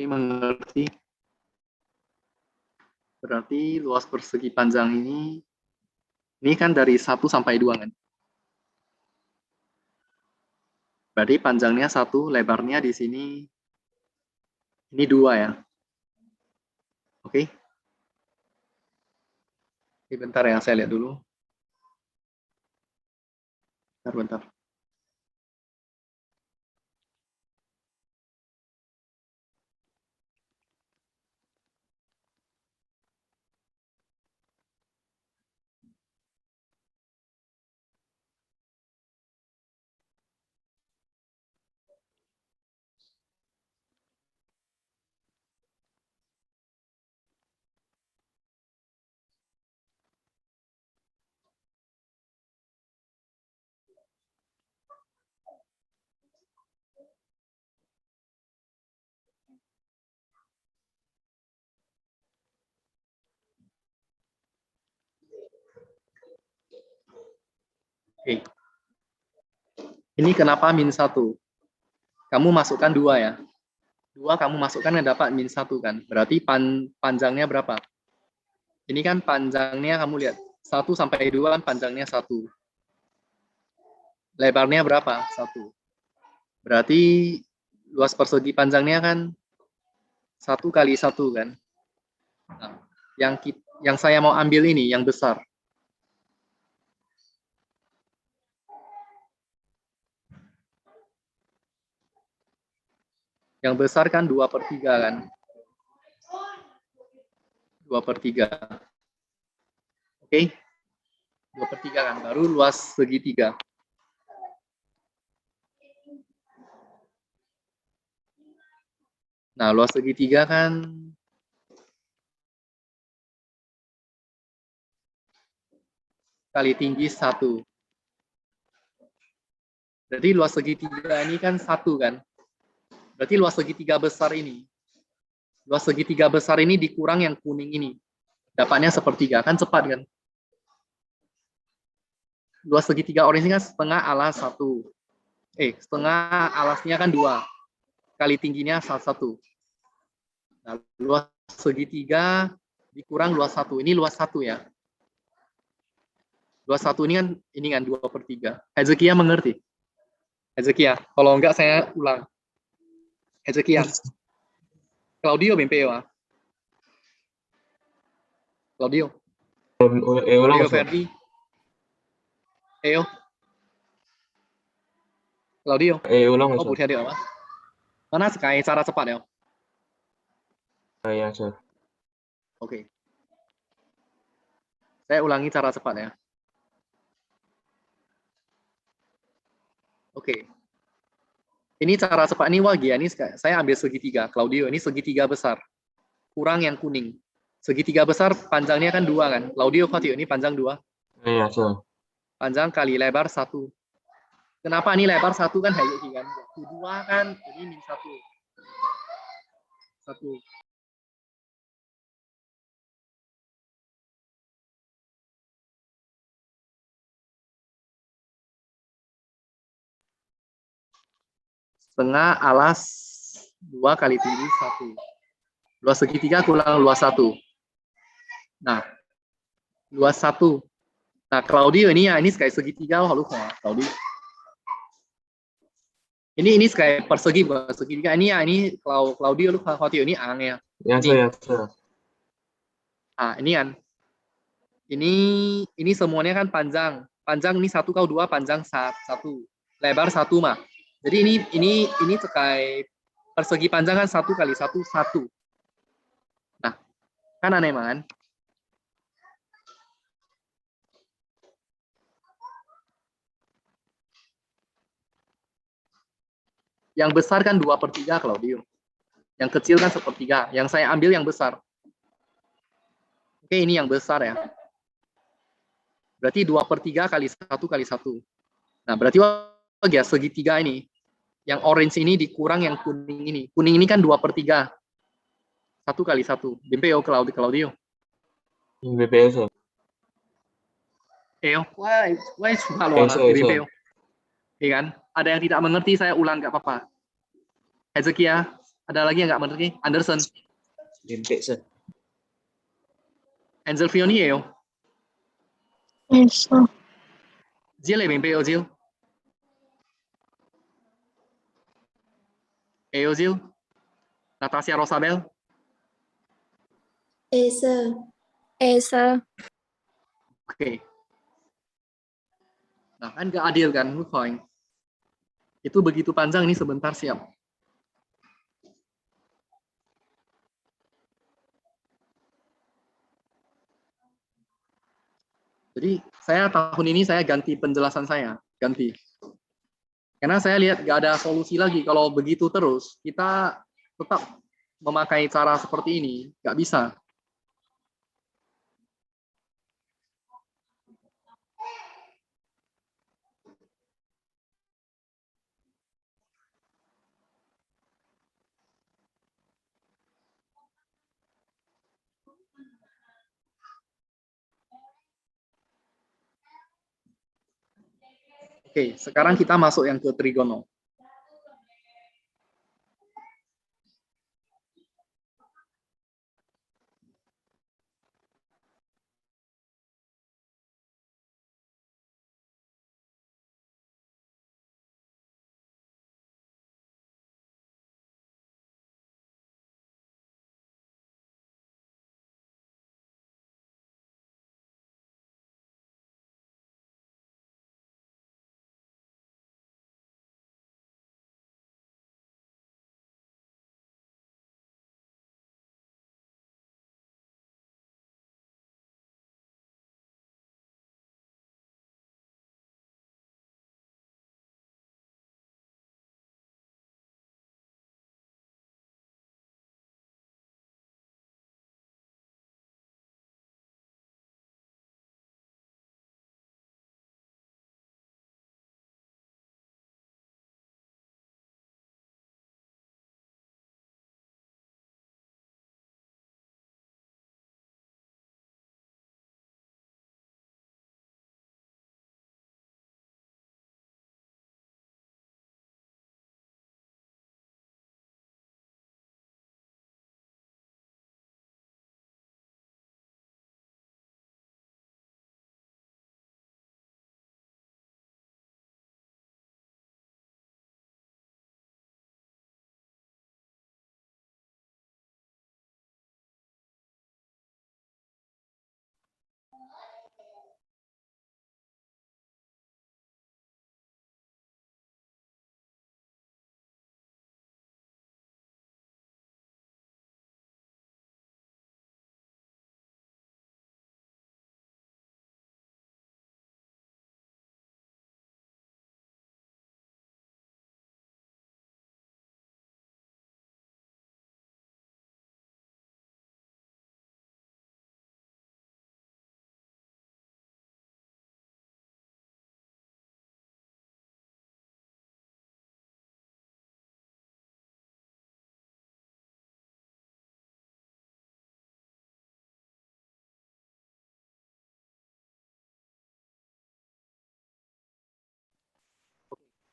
Ini mengerti? Berarti luas persegi panjang ini kan dari 1 sampai 2 kan? Berarti panjangnya 1, lebarnya di sini ini 2 ya. Oke. Oke, bentar ya, saya lihat dulu. Bentar. Oke. Ini kenapa -1? Kamu masukkan 2 ya. 2 kamu masukkan yang dapat -1 kan. Berarti panjangnya berapa? Ini kan panjangnya kamu lihat. 1 sampai 2 kan panjangnya 1. Lebarnya berapa? 1. Berarti luas persegi panjangnya kan 1 kali 1 kan. Nah, yang saya mau ambil ini, yang besar. Yang besar kan 2/3 kan. 2/3. Oke? 2/3 kan. Baru luas segitiga. Nah, luas segitiga kan kali tinggi 1. Jadi luas segitiga ini kan 1 kan. Berarti luas segitiga besar ini. Luas segitiga besar ini dikurang yang kuning ini. Dapatnya 1/3. Kan cepat kan. Luas segitiga orange ini kan setengah alas 1. Setengah alasnya kan 2. Kali tingginya 1. Nah, luas segitiga dikurang luas 1. Ini luas 1 ya. Luas 1 ini kan 2/3. Hezekia mengerti? Hezekia, kalau enggak saya ulang. Hezekia. Claudio Bempeo. Claudio. Ulang, Leo Ferdi. Eo. Claudio. ulang, Oh, bukan dia apa? Mana sekali cara cepat ya? ya, Sir. Oke. Saya ulangi cara cepat ya. Oke. Ini cara cepat ini Wagi, ini saya ambil segitiga. Claudio, ini segitiga besar. Kurang yang kuning. Segitiga besar panjangnya kan 2 kan. Claudio, Fatih, ini panjang 2. Iya, sir. Panjang kali lebar 1. Kenapa ini lebar 1 kan kayak kan? 2 kan, ini min 1. 1. Setengah alas 2 kali tinggi 1. Luas segitiga kurang luas 1. Nah, luas 1. Nah, Claudio ini ya, ini kayak segitiga, lalu Claudio. Ini kayak persegi, bukan segitiga. Ini ya, ini Claudio, lu Claudio ini ang ya. Ya, Ini. sir, ya, sir. Nah, ini kan. Ini semuanya kan panjang. Panjang ini 1 kau 2, panjang 1. Lebar 1 mah. Jadi ini terkait persegi panjang kan 1 kali 1, 1. Nah, kan aneh kan? Yang besar kan 2/3, Claudio. Yang kecil kan 1/3. Yang saya ambil yang besar. Oke, ini yang besar ya. Berarti 2/3 kali 1 kali 1. Nah, berarti ya segitiga ini. Yang orange ini dikurang yang kuning ini. Kuning ini kan 2/3. 1 kali 1. BPO Claudio. BPS, sir. Why suka Oke, luar sir, BPO? Iya kan? Ada yang tidak mengerti, saya ulang nggak apa-apa. Hezekia, ada lagi yang nggak mengerti? Anderson. BPS, sir. Angel Fioni ya? Yes, sir. Jill ya BPO Jill? Jill? Natasha Rosabel? Sir. Sir. Oke. Nah, kan nggak adil kan, Lukoing. Itu begitu panjang, ini sebentar siap. Jadi saya tahun ini saya ganti penjelasan saya, ganti. Karena saya lihat nggak ada solusi lagi. Kalau begitu terus, kita tetap memakai cara seperti ini, nggak bisa. Oke, sekarang kita masuk yang ke trigono.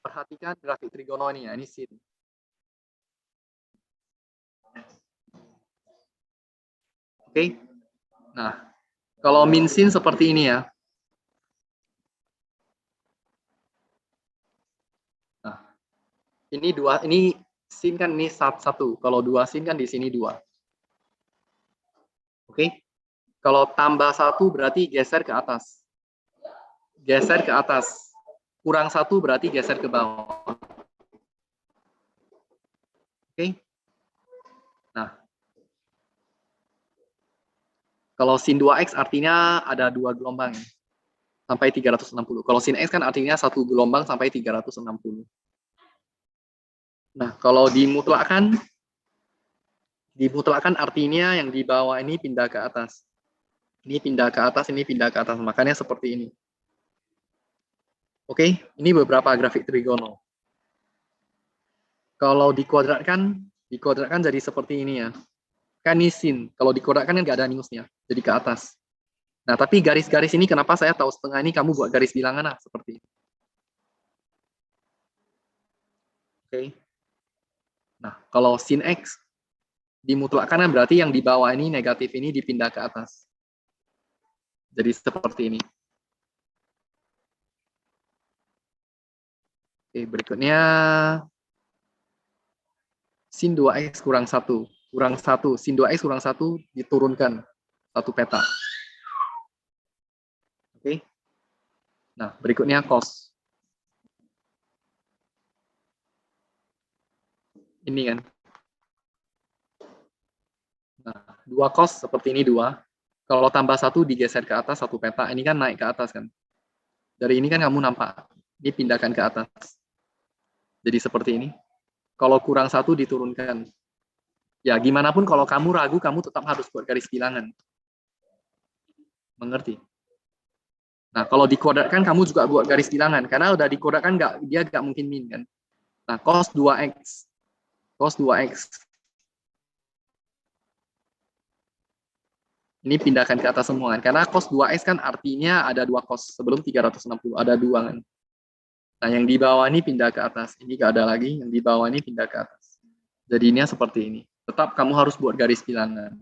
perhatikan grafik trigono ini ya, ini sin. Oke. Nah, kalau min sin seperti ini ya. Nah, ini dua, ini sin kan ini satu. Kalau dua sin kan di sini dua. Oke. Kalau tambah satu berarti geser ke atas. Geser ke atas. Kurang satu berarti geser ke bawah. Oke. Nah, kalau sin 2x artinya ada dua gelombang sampai 360. Kalau sin x kan artinya satu gelombang sampai 360. Nah, kalau dimutlakkan artinya yang di bawah ini pindah ke atas. Ini pindah ke atas, ini pindah ke atas. Makanya seperti ini. Oke, ini beberapa grafik trigono. Kalau dikuadratkan jadi seperti ini ya. Kan ini sin. Kalau dikuadratkan kan nggak ada minusnya, jadi ke atas. Nah, tapi garis-garis ini kenapa saya tahu setengah ini kamu buat garis bilangan lah, seperti ini. Oke. Nah, kalau sin x dimutlakkan kan berarti yang di bawah ini negatif ini dipindah ke atas. Jadi seperti ini. Oke, berikutnya sin 2x kurang 1. Kurang 1. Sin 2x kurang 1 diturunkan satu peta. Oke. Nah, berikutnya cos. Ini kan. Nah, 2 cos seperti ini 2. Kalau tambah 1 digeser ke atas satu peta, ini kan naik ke atas kan. Dari ini kan kamu nampak, ini pindahkan ke atas. Jadi seperti ini. Kalau kurang 1 diturunkan. Ya, gimana pun kalau kamu ragu, kamu tetap harus buat garis bilangan. Mengerti? Nah, kalau dikuadratkan, kamu juga buat garis bilangan. Karena udah dikuadratkan, dia nggak mungkin min kan. Nah, cos 2x. Cos 2x. Ini pindahkan ke atas semua kan. Karena cos 2x kan artinya ada 2 cos. Sebelum 360, ada 2 kan. Nah, yang di bawah ini pindah ke atas. Ini nggak ada lagi. Yang di bawah ini pindah ke atas. Jadinya seperti ini. Tetap kamu harus buat garis bilangan.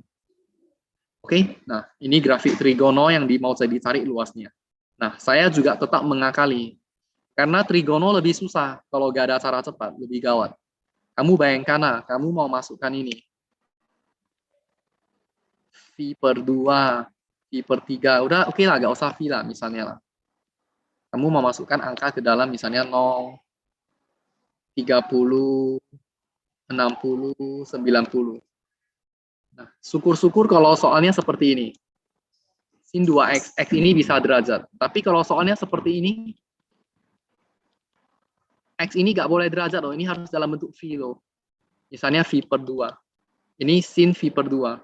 Oke, nah ini grafik trigono yang mau saya dicari luasnya. Nah, saya juga tetap mengakali. Karena trigono lebih susah kalau nggak ada cara cepat, lebih gawat. Kamu bayangkan, nah, kamu mau masukkan ini. V per 2, V per 3, udah oke lah, nggak usah V lah misalnya lah. Kamu mau masukkan angka ke dalam misalnya 0, 30, 60, 90. Nah, syukur-syukur kalau soalnya seperti ini. Sin 2x, x ini bisa derajat. Tapi kalau soalnya seperti ini, x ini nggak boleh derajat loh, ini harus dalam bentuk V loh. Misalnya V per 2. Ini sin V per 2.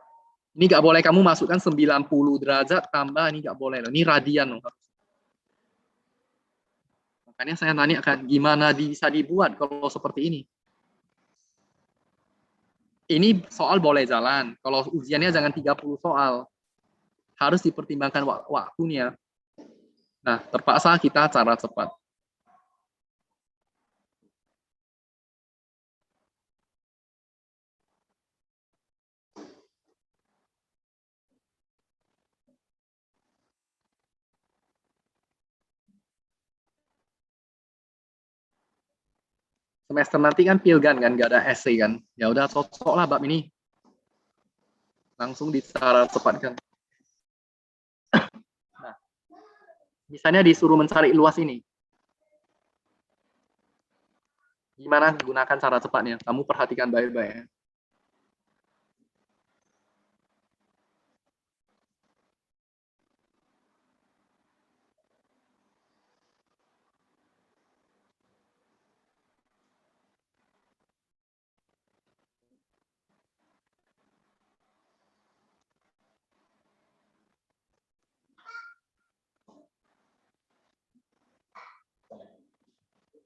Ini nggak boleh kamu masukkan 90 derajat tambah, ini nggak boleh loh. Ini radian loh. Makanya saya nanya kan, gimana bisa dibuat kalau seperti ini? Ini soal boleh jalan. Kalau ujiannya jangan 30 soal. Harus dipertimbangkan waktunya. Nah, terpaksa kita cara cepat. Semester nanti kan pilgan kan, nggak ada essay kan. Ya udah cocok lah bab ini. Langsung dicara cepatkan. Nah, misalnya disuruh mencari luas ini. Gimana gunakan cara cepatnya? Kamu perhatikan baik-baik ya.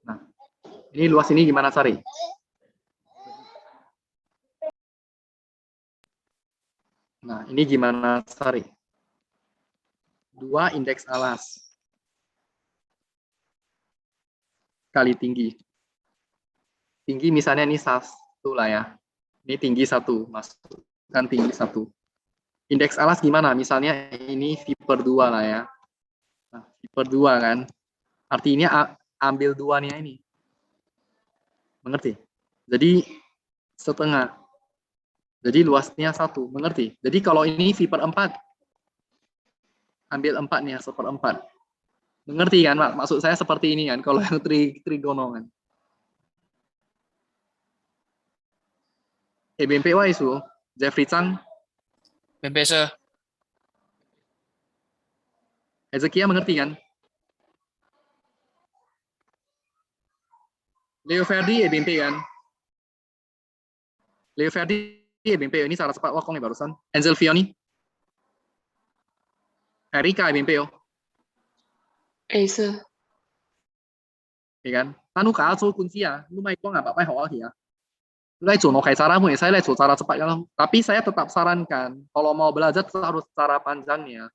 Nah, ini luas ini gimana cari? Nah, ini gimana cari? 2 indeks alas kali tinggi. tinggi misalnya ini 1 lah ya. Ini tinggi 1, masukkan tinggi 1. Indeks alas gimana? Misalnya ini V/2 lah ya. Nah, V/2 kan. Artinya ambil 2-nya ini. Mengerti? Jadi setengah. Jadi luasnya 1. Mengerti? Jadi kalau ini V/4, ambil 4-nya, 1/4. Mengerti kan, Pak? Maksud saya seperti ini kan, kalau yang trigono kan. BMP Waisu, Jeffrey Chang, 明白 sir. Hezekia mengerti kan? Leo Ferdi BMP kan? Leo Ferdi BMP, ini salah cepat wakong nih barusan. Enzel Fioni, Erika BMP yo. A sir. Ya kan? Tanu ka so kunci ya, lu mai gua nggak apa-apa hal ya. Lai zono kayak cara mu, saya lai cara cepat ya. Tapi saya tetap sarankan, kalau mau belajar harus cara panjangnya.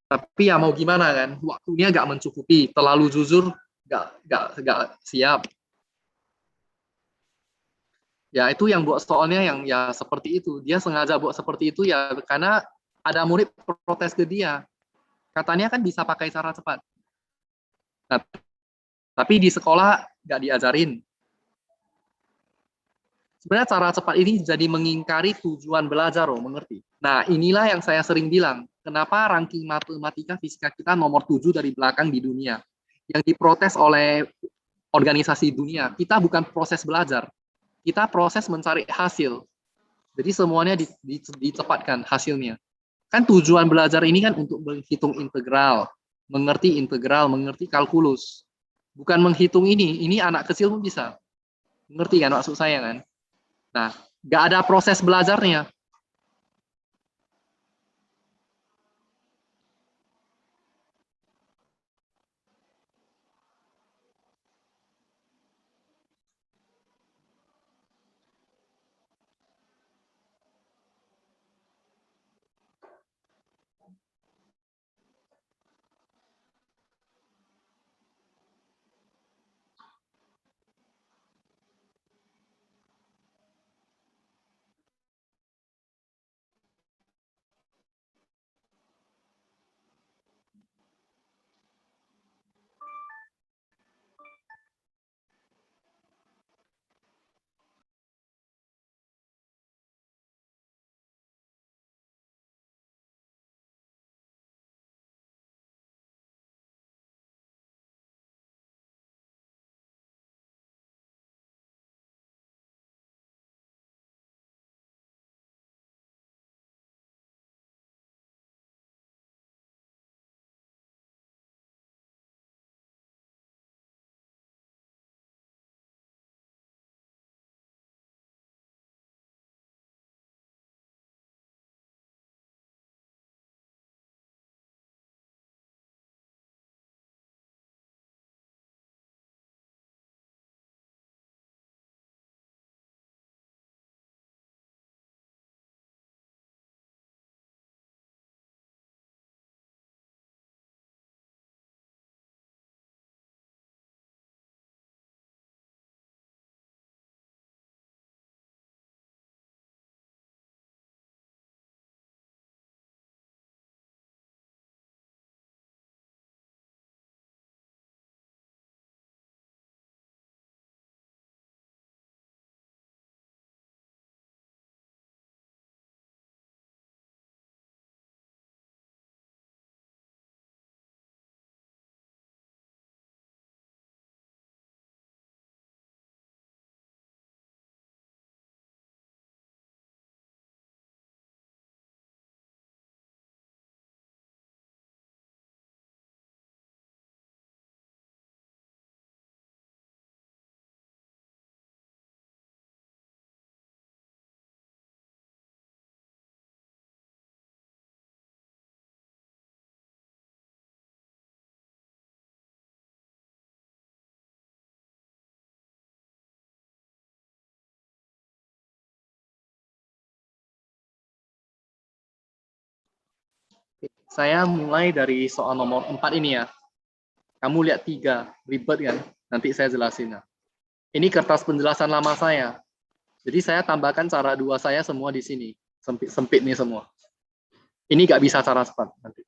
Tapi ya mau gimana kan, waktunya nggak mencukupi, terlalu jujur nggak siap. Ya itu yang buat soalnya yang ya seperti itu, dia sengaja buat seperti itu ya karena ada murid protes ke dia, katanya kan bisa pakai cara cepat. Nah, tapi di sekolah nggak diajarin. Sebenarnya cara cepat ini jadi mengingkari tujuan belajar, mengerti? Nah, inilah yang saya sering bilang, kenapa ranking matematika fisika kita nomor 7 dari belakang di dunia. Yang diprotes oleh organisasi dunia, kita bukan proses belajar, kita proses mencari hasil. Jadi semuanya dicepatkan hasilnya. Kan tujuan belajar ini kan untuk menghitung integral, mengerti kalkulus. Bukan menghitung ini anak kecil pun bisa. Mengerti kan maksud saya kan? Nah, nggak ada proses belajarnya. Saya mulai dari soal nomor 4 ini ya. Kamu lihat 3, ribet kan? Nanti saya jelasin ya. Ini kertas penjelasan lama saya. Jadi saya tambahkan cara 2 saya semua di sini. Sempit nih semua. Ini nggak bisa cara cepat nanti.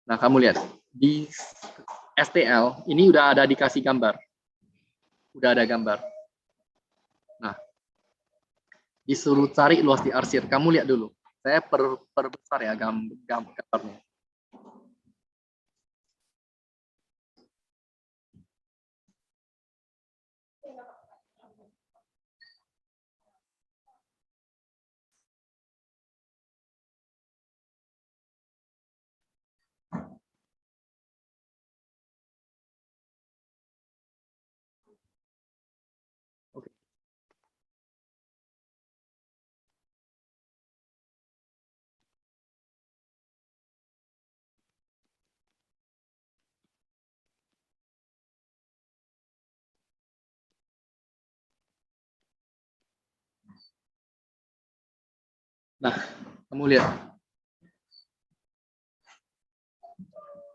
Nah, kamu lihat. Di STL, ini udah ada dikasih gambar. Udah ada gambar. Nah, disuruh cari luas diarsir. Kamu lihat dulu. Saya perbesar ya gambarnya. Oke. Nah, kamu lihat.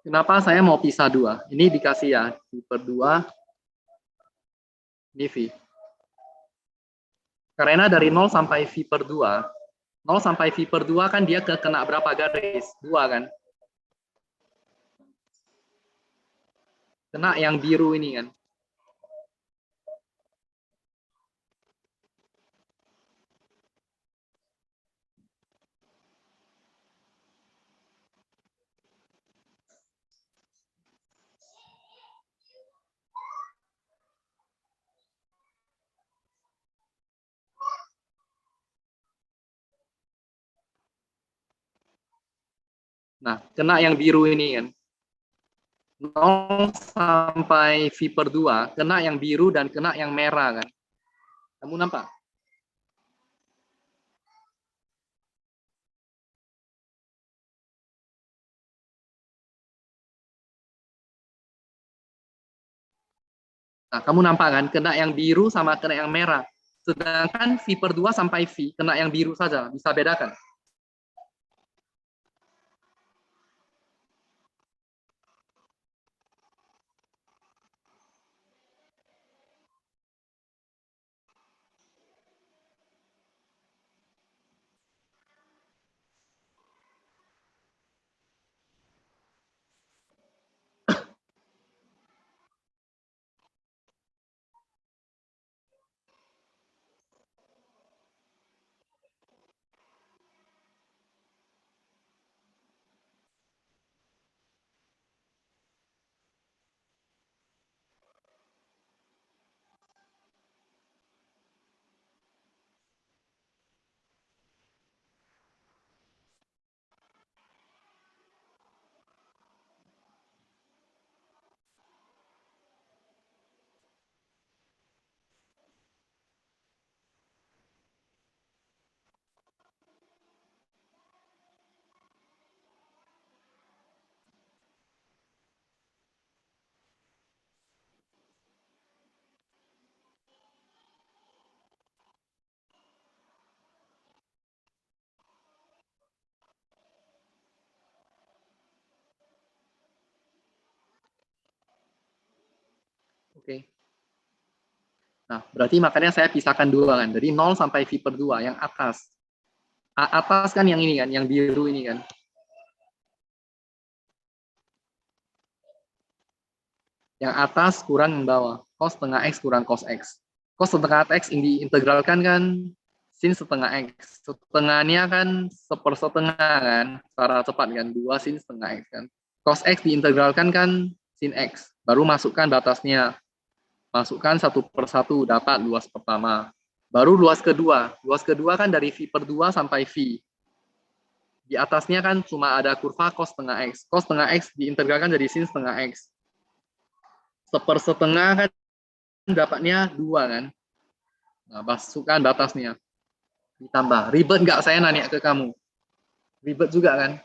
Kenapa saya mau pisah 2? Ini dikasih ya, V per 2, ini V. Karena dari 0 sampai V per 2, 0 sampai V per 2 kan dia kena berapa garis? 2 kan? Kena yang biru ini kan? Nah, kena yang biru ini kan? 0 sampai V per 2, kena yang biru dan kena yang merah kan? Kamu nampak? Nah, kamu nampak kan? Kena yang biru sama kena yang merah. Sedangkan V per 2 sampai V, kena yang biru saja. Bisa bedakan? Oke. Nah, berarti makanya saya pisahkan 2 kan. Dari 0 sampai V per 2, yang atas. Atas kan yang ini kan, yang biru ini kan. Yang atas kurang yang bawah. Cos setengah X kurang cos X. Cos setengah X ini diintegralkan kan sin setengah X. Setengahnya kan sepersetengah kan. Secara cepat kan. 2 sin setengah X kan. Cos X diintegralkan kan sin X. Baru masukkan batasnya. Masukkan 1/1 dapat luas pertama. Baru luas kedua. Luas kedua kan dari V per 2 sampai V. Di atasnya kan cuma ada kurva cos setengah X. Cos setengah X diintegralkan jadi sin setengah X. Sepersetengah kan dapatnya 2 kan. Nah, masukkan batasnya. Ditambah. Ribet nggak saya nanya ke kamu? Ribet juga kan?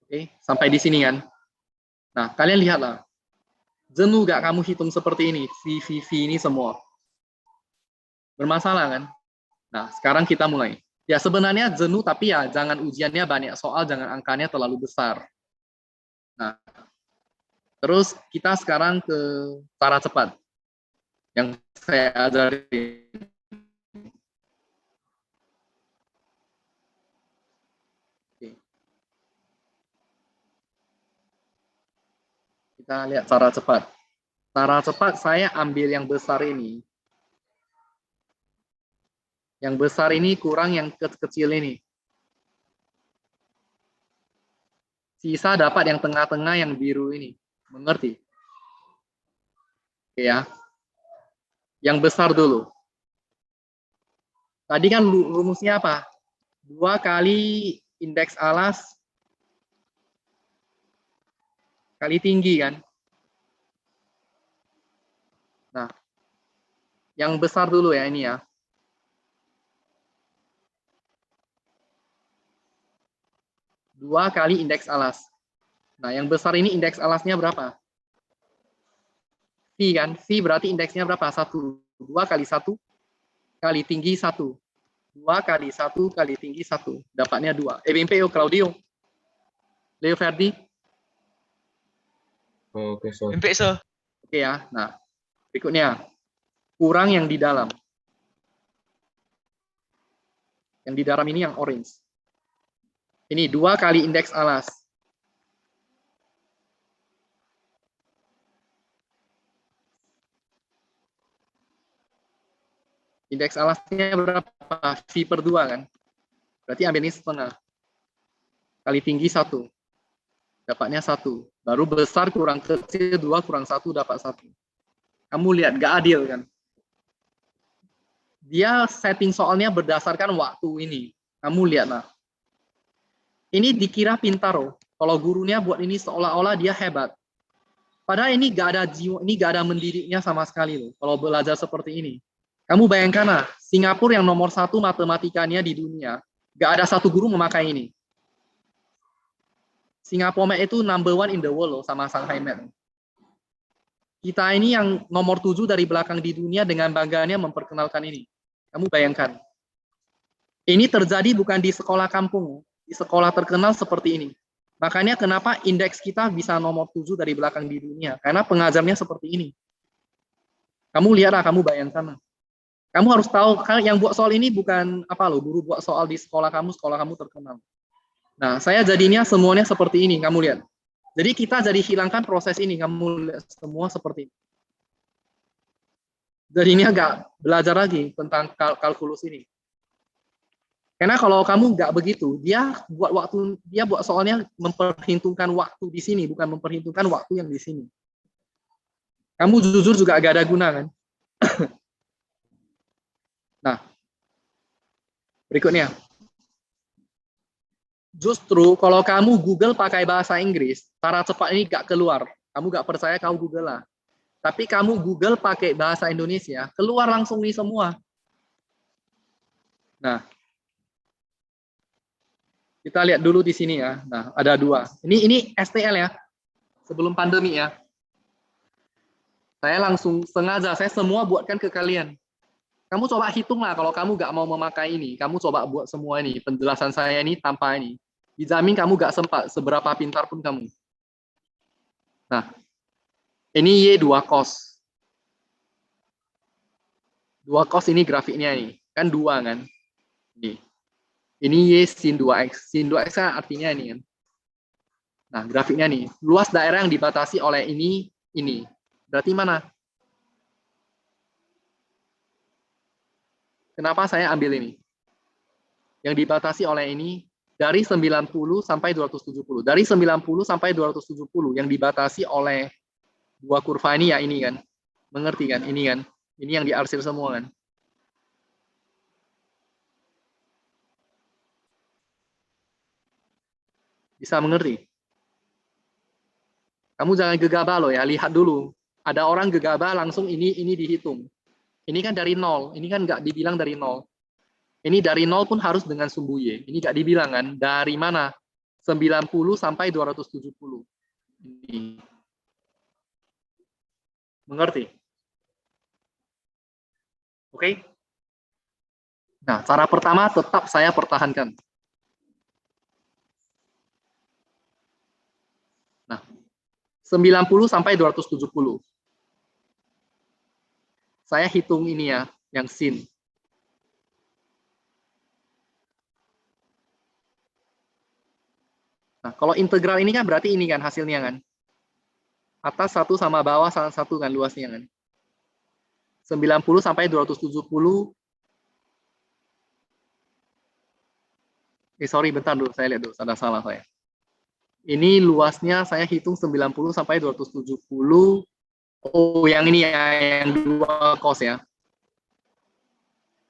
Oke, sampai di sini kan. Nah, kalian lihatlah. Jenuh gak kamu hitung seperti ini? V ini semua. Bermasalah kan? Nah, sekarang kita mulai. Ya sebenarnya jenuh, tapi ya jangan ujiannya banyak soal, jangan angkanya terlalu besar. Nah, terus kita sekarang ke cara cepat yang saya ajarin. Oke. Kita lihat cara cepat. Cara cepat saya ambil yang besar ini. Yang besar ini kurang yang kecil ini. Sisa dapat yang tengah-tengah yang biru ini. Mengerti? Oke ya. Yang besar dulu. Tadi kan rumusnya apa? 2 kali indeks alas kali tinggi kan? Nah, yang besar dulu ya ini ya. 2 kali indeks alas. Nah, yang besar ini indeks alasnya berapa? V kan? V berarti indeksnya berapa? 1. 2 kali 1 kali tinggi 1. 2 kali 1 kali tinggi 1. Dapatnya 2. BMPO Claudio. Leo Ferdi. Oke, sir. Mimpi, sir. Oke ya. Nah, berikutnya. Kurang yang di dalam. Yang di dalam ini yang orange. Ini 2 kali indeks alas. Indeks alasnya berapa? V per 2 kan? Berarti ambil ini setengah. Kali tinggi 1. Dapatnya 1. Baru besar kurang kecil 2 kurang 1 dapat 1. Kamu lihat gak adil kan? Dia setting soalnya berdasarkan waktu ini. Kamu lihat lah. Ini dikira pintar loh. Kalau gurunya buat ini seolah-olah dia hebat. Padahal ini gak ada jiwa, ini gak ada mendidiknya sama sekali loh. Kalau belajar seperti ini. Kamu bayangkan lah, Singapura yang nomor 1 matematikanya di dunia. Gak ada satu guru memakai ini. Singapura Med itu number 1 in the world loh, sama Shanghai Med. Kita ini yang nomor 7 dari belakang di dunia dengan bangganya memperkenalkan ini. Kamu bayangkan. Ini terjadi bukan di sekolah kampung. Di sekolah terkenal seperti ini. Makanya kenapa indeks kita bisa nomor 7 dari belakang di dunia. Karena pengajarnya seperti ini. Kamu lihatlah, kamu bayangkan. Kamu harus tahu, yang buat soal ini bukan apa loh, guru buat soal di sekolah kamu terkenal. Nah, saya jadinya semuanya seperti ini, kamu lihat. Jadi kita jadi hilangkan proses ini, kamu lihat semua seperti ini. Jadinya nggak belajar lagi tentang kalkulus ini. Karena kalau kamu nggak begitu, dia buat soalnya memperhitungkan waktu di sini, bukan memperhitungkan waktu yang di sini. Kamu jujur juga agak ada guna kan? Nah, berikutnya. Justru kalau kamu Google pakai bahasa Inggris, cara cepat ini nggak keluar. Kamu nggak percaya, kamu Google lah. Tapi kamu Google pakai bahasa Indonesia, keluar langsung nih semua. Nah, kita lihat dulu di sini ya. Nah, ada 2. Ini STL ya. Sebelum pandemi ya. Saya langsung sengaja, saya semua buatkan ke kalian. Kamu coba hitung lah kalau kamu nggak mau memakai ini. Kamu coba buat semua ini. Penjelasan saya ini tanpa ini. Dijamin kamu nggak sempat, seberapa pintar pun kamu. Nah, ini Y2 cos. 2 cos ini grafiknya nih. Kan 2 kan. Ini Y sin 2X. Sin 2X kan artinya ini kan. Nah, grafiknya nih. Luas daerah yang dibatasi oleh ini. Berarti mana? Kenapa saya ambil ini? Yang dibatasi oleh ini dari 90 sampai 270. Dari 90 sampai 270 yang dibatasi oleh 2 kurva ini ya ini kan. Mengerti kan? Ini kan. Ini yang diarsir semua kan. Bisa mengerti? Kamu jangan gegabah loh ya, lihat dulu. Ada orang gegabah langsung ini dihitung. Ini kan dari 0, ini kan nggak dibilang dari 0. Ini dari 0 pun harus dengan sumbu Y. Ini nggak dibilang kan, dari mana? 90 sampai 270. Ini. Mengerti? Oke? Nah, cara pertama tetap saya pertahankan. Nah, 90 sampai 270. Saya hitung ini ya, yang sin. Nah, kalau integral ini kan berarti ini kan hasilnya kan. Atas 1 sama bawah 1 kan luasnya kan. 90 sampai 270. Sorry, bentar dulu. Saya lihat dulu. Salah saya. Ini luasnya saya hitung 90 sampai 270. Oh, yang ini ya, yang 2 cos ya.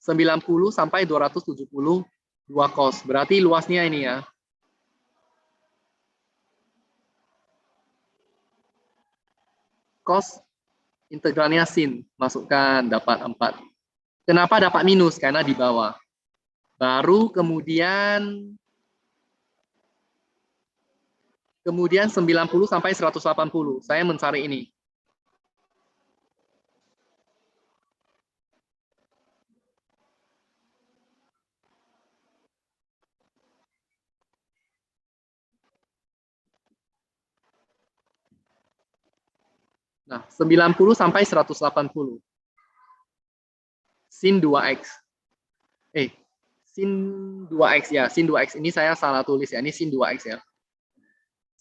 90 sampai 270 2 cos. Berarti luasnya ini ya. Cos integralnya sin. Masukkan dapat 4. Kenapa dapat minus? Karena di bawah. Baru kemudian 90 sampai 180. Saya mencari ini. Nah, 90 sampai 180. Sin 2x. Sin 2x ya. Sin 2x ini saya salah tulis ya. Ini sin 2x ya.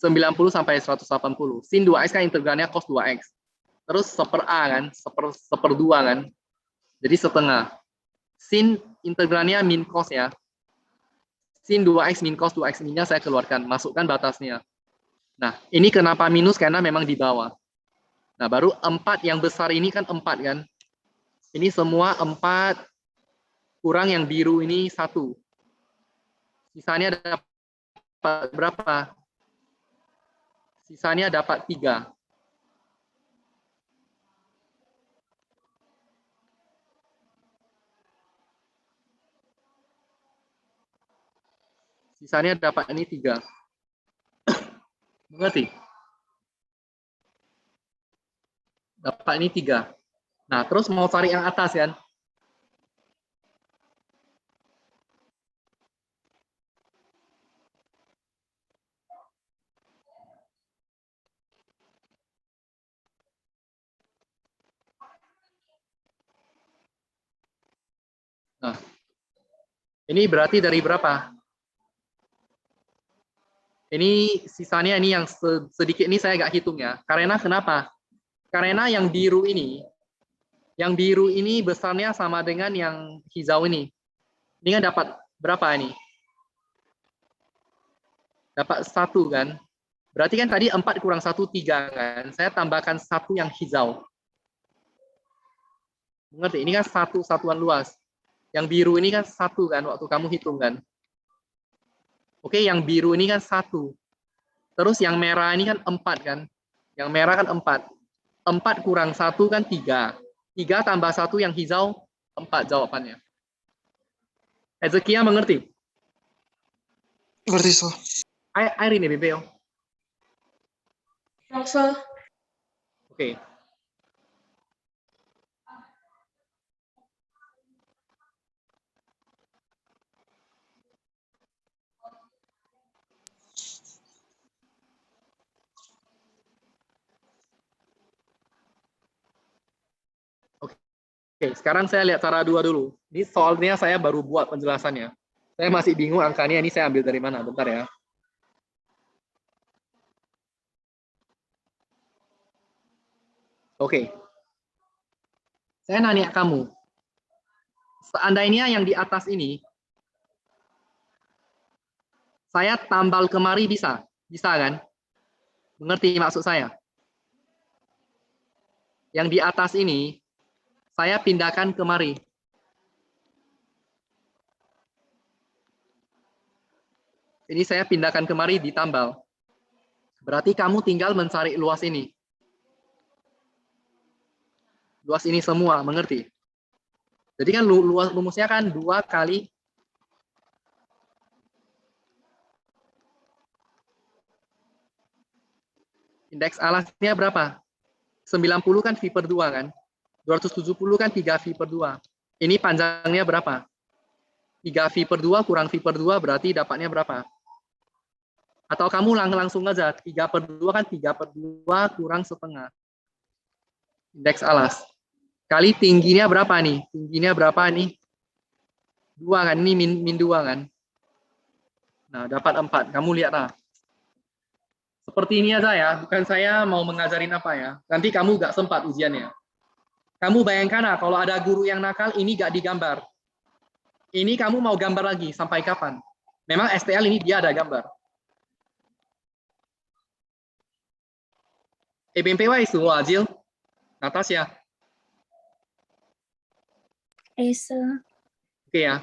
90 sampai 180. Sin 2x kan integralnya cos 2x. Terus seper A kan, seper 2 kan. Jadi setengah. Sin integralnya min cos ya. Sin 2x min cos 2x minnya saya keluarkan, masukkan batasnya. Nah, ini kenapa minus? Karena memang di bawah. Nah, baru 4 yang besar ini kan 4 kan. Ini semua 4 kurang yang biru ini 1. Sisanya dapat berapa? Sisanya dapat 3. Sisanya dapat ini 3. Mengerti? Dapat ini 3. Nah, terus mau cari yang atas kan? Nah, ini berarti dari berapa? Ini sisanya ini yang sedikit ini saya nggak hitung ya. Karena kenapa? Karena yang biru ini besarnya sama dengan yang hijau ini. Ini kan dapat berapa ini? Dapat 1 kan? Berarti kan tadi 4 kurang 1, 3 kan? Saya tambahkan 1 yang hijau. Mengerti? Ini kan 1 satuan luas. Yang biru ini kan 1 kan waktu kamu hitung kan? Oke, yang biru ini kan 1. Terus yang merah ini kan 4 kan? Yang merah kan 4. 4 kurang 1 kan 3. 3 tambah 1 yang hijau, 4 jawabannya. Ezekia mengerti? Ngerti, so. Air ini, Bebeo. Rasa. Oke. Oke, sekarang saya lihat cara 2 dulu. Ini soalnya saya baru buat penjelasannya. Saya masih bingung angkanya ini saya ambil dari mana. Bentar ya. Oke. Saya nanya kamu. Seandainya yang di atas ini, saya tambal kemari bisa? Bisa kan? Mengerti maksud saya? Yang di atas ini, saya pindahkan kemari. Ini saya pindahkan kemari ditambal. Berarti kamu tinggal mencari luas ini. Luas ini semua, mengerti? Jadi kan luas rumusnya kan 2 kali Indeks alasnya berapa? 90 kan V per 2 kan? 270 kan 3 V per 2. Ini panjangnya berapa? 3 V per 2 kurang V per 2 berarti dapatnya berapa? Atau kamu langsung aja, 3 per 2 kan 3 per 2 kurang setengah. Indeks alas. Kali tingginya berapa nih? Tingginya berapa nih? 2 kan, ini min 2 kan? Nah, dapat 4. Kamu lihat lah. Seperti ini aja ya, bukan saya mau mengajarin apa ya. Nanti kamu gak sempat ujiannya. Kamu bayangkan lah, kalau ada guru yang nakal, ini gak digambar. Ini kamu mau gambar lagi, sampai kapan? Memang STL ini dia ada gambar. EBMPY itu Ajil, Natasha. Esa. Oke ya.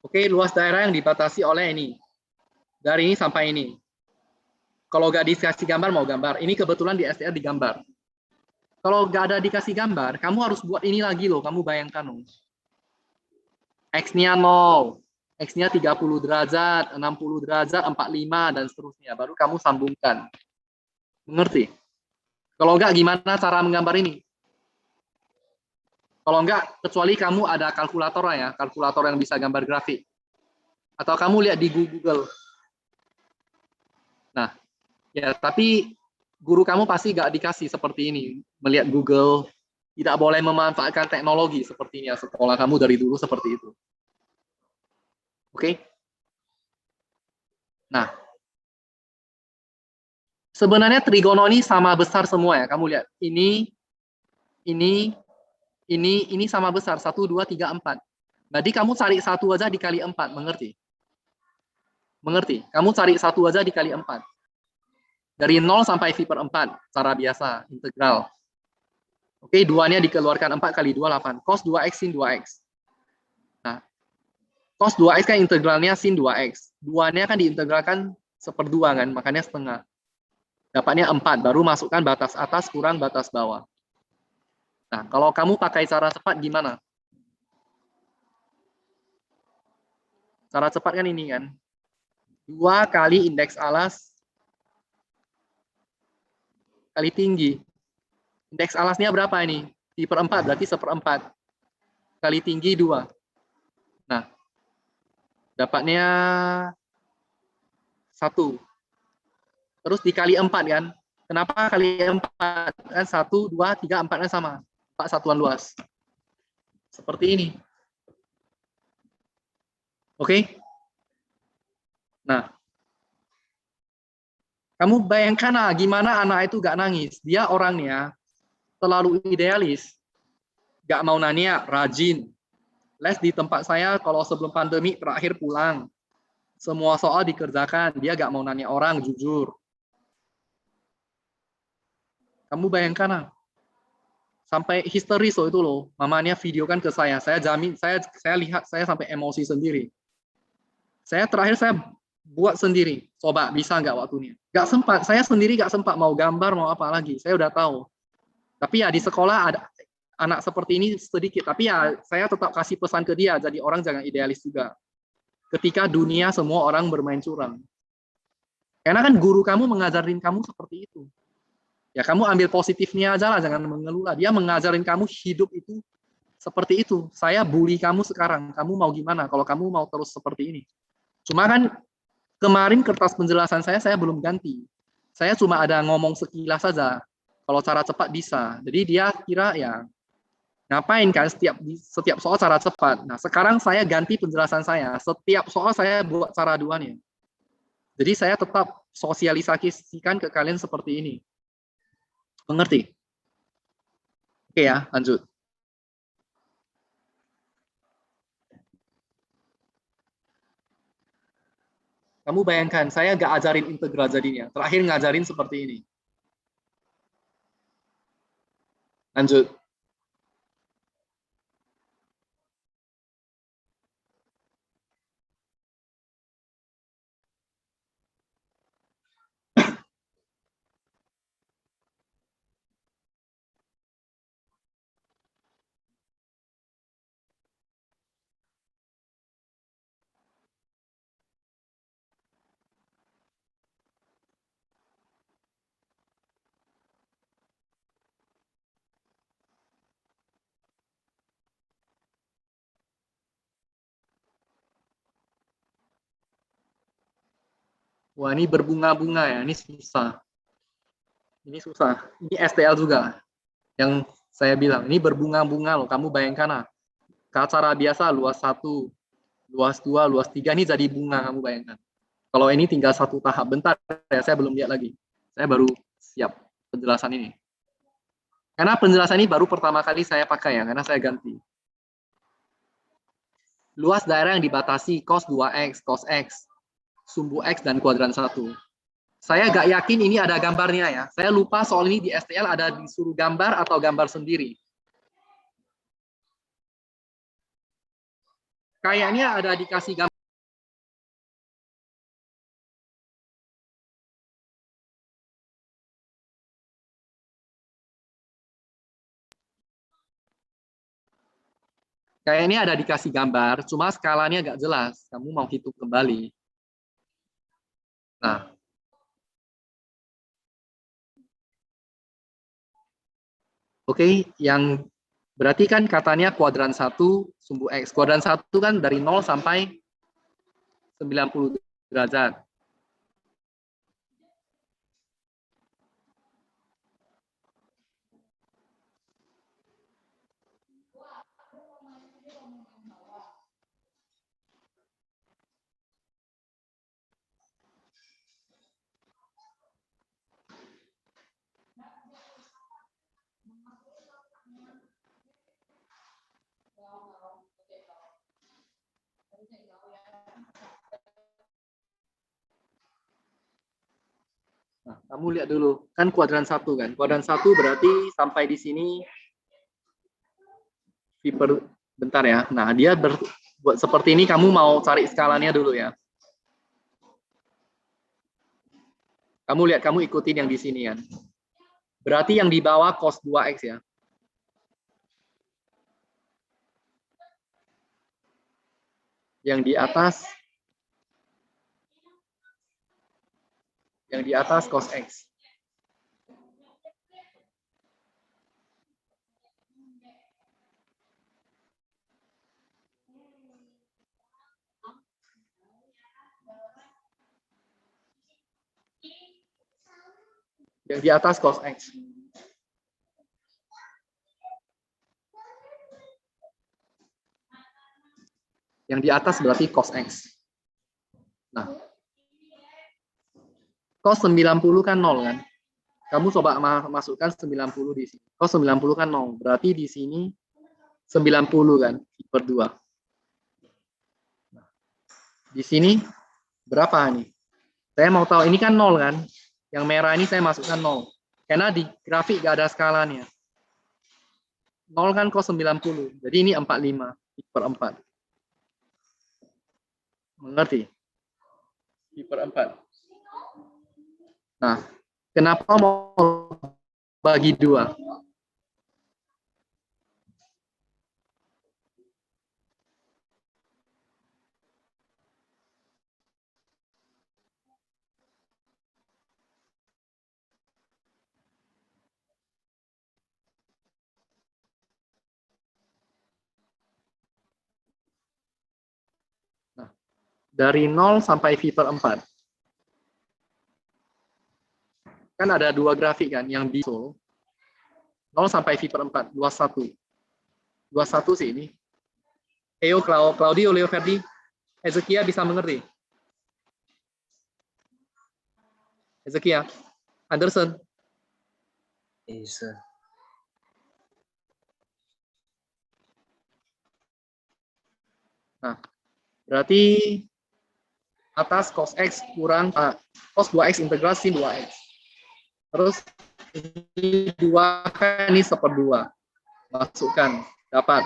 Oke, luas daerah yang dibatasi oleh ini. Dari ini sampai ini. Kalau nggak dikasih gambar, mau gambar. Ini kebetulan di STL digambar. Kalau nggak ada dikasih gambar, kamu harus buat ini lagi loh. Kamu bayangkan loh. X-nya 0. X-nya 30 derajat, 60 derajat, 45, dan seterusnya. Baru kamu sambungkan. Mengerti? Kalau nggak, gimana cara menggambar ini? Kalau nggak, kecuali kamu ada kalkulator ya. Kalkulator yang bisa gambar grafik. Atau kamu lihat di Google. Nah, ya, tapi guru kamu pasti nggak dikasih seperti ini. Melihat Google, tidak boleh memanfaatkan teknologi seperti ini ya. Sekolah kamu dari dulu seperti itu. Oke? Nah, sebenarnya trigono ini sama besar semua ya. Kamu lihat, ini sama besar. 1, 2, 3, 4. Jadi kamu cari satu aja dikali 4, mengerti? Mengerti? Kamu cari satu aja dikali 4. Dari 0 sampai V per 4, cara biasa, integral. Oke, 2-nya dikeluarkan 4 kali 2, 8. Cos 2X, sin 2X. Nah, cos 2X kan integralnya sin 2X. 2-nya kan diintegralkan 1/2 kan, makanya setengah. Dapatnya 4, baru masukkan batas atas kurang batas bawah. Nah, kalau kamu pakai cara cepat gimana? Cara cepat kan ini kan. 2 kali indeks alas kali tinggi. Indeks alasnya berapa ini? V per 4, berarti 1/4. Kali tinggi 2. Nah, dapatnya 1. Terus dikali 4 kan. Kenapa kali 4? Kan 1, 2, 3, 4 kan sama. 4 satuan luas. Seperti ini. Oke? Nah, kamu bayangkan lah gimana anak itu gak nangis. Dia orangnya terlalu idealis. Gak mau nanya, rajin. Les di tempat saya kalau sebelum pandemi terakhir pulang. Semua soal dikerjakan. Dia gak mau nanya orang, jujur. Kamu bayangkan lah. Sampai histeris loh itu loh. Mamanya videokan ke saya. Saya jamin, saya lihat, saya sampai emosi sendiri. Saya terakhir saya buat sendiri. Coba bisa nggak waktunya? Nggak sempat. Saya sendiri nggak sempat mau gambar mau apa lagi. Saya udah tahu. Tapi ya di sekolah ada anak seperti ini sedikit. Tapi ya saya tetap kasih pesan ke dia. Jadi orang jangan idealis juga. Ketika dunia semua orang bermain curang. Karena kan guru kamu mengajarin kamu seperti itu. Ya kamu ambil positifnya aja lah. Jangan mengeluh lah. Dia mengajarin kamu hidup itu seperti itu. Saya bully kamu sekarang. Kamu mau gimana kalau kamu mau terus seperti ini? Cuma kan kemarin kertas penjelasan saya belum ganti. Saya cuma ada ngomong sekilas saja. Kalau cara cepat bisa. Jadi dia kira ya ngapain kan setiap soal cara cepat. Nah sekarang saya ganti penjelasan saya. Setiap soal saya buat cara duanya. Jadi saya tetap sosialisasikan ke kalian seperti ini. Mengerti? Oke ya, lanjut. Kamu bayangkan, saya nggak ajarin integral jadinya. Terakhir ngajarin seperti ini. Lanjut. Wah, ini berbunga-bunga ya, ini susah. Ini susah. Ini STL juga. Yang saya bilang, ini berbunga-bunga loh. Kamu bayangkan lah. Acara biasa luas 1, luas 2, luas 3, ini jadi bunga, kamu bayangkan. Kalau ini tinggal satu tahap. Bentar ya, saya belum lihat lagi. Saya baru siap penjelasan ini. Karena penjelasan ini baru pertama kali saya pakai ya, karena saya ganti. Luas daerah yang dibatasi cos 2x, cos x, sumbu x, dan kuadran 1. Saya nggak yakin ini ada gambarnya ya. Saya lupa soal ini di STL ada disuruh gambar atau gambar sendiri. Kayaknya ada dikasih gambar. Kayaknya ada dikasih gambar, cuma skalanya nggak jelas. Kamu mau hitung kembali. Nah, oke, yang berarti kan katanya kuadran 1 sumbu X. Kuadran 1 kan dari 0 sampai 90 derajat. Nah, kamu lihat dulu, kan kuadran 1 kan. Kuadran 1 berarti sampai di sini bentar ya. Nah, dia buat seperti ini, kamu mau cari skalanya dulu ya. Kamu lihat, kamu ikutin yang di sini kan. Berarti yang di bawah cos 2x ya. Yang di atas cos x. Yang di atas cos x. Yang di atas berarti cos x. Nah, cos 90 kan 0 kan. Kamu coba masukkan 90 di sini. Cos 90 kan 0. Berarti di sini 90 kan, per 2. Di sini berapa nih? Saya mau tahu, ini kan 0 kan. Yang merah ini saya masukkan 0. Karena di grafik nggak ada skalanya. 0 kan cos 90. Jadi ini 45 per 4. Mengerti? Per 4. Nah, kenapa mau bagi 2? Nah, dari 0 sampai V per 4. Kan ada dua grafik kan, yang bisul 0 sampai V per 4, luas 1. Luas 1 sih ini. Theo, Claudio, Leo Ferdi, Hezekia bisa mengerti? Hezekia, Anderson. Bisa. Nah, berarti atas cos X kurang cos 2X integral sin 2X. Terus ini 2 kan ini 1/2. Masukkan, dapat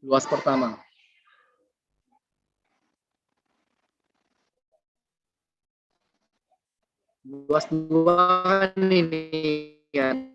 luas pertama. Luas 2 ini kan.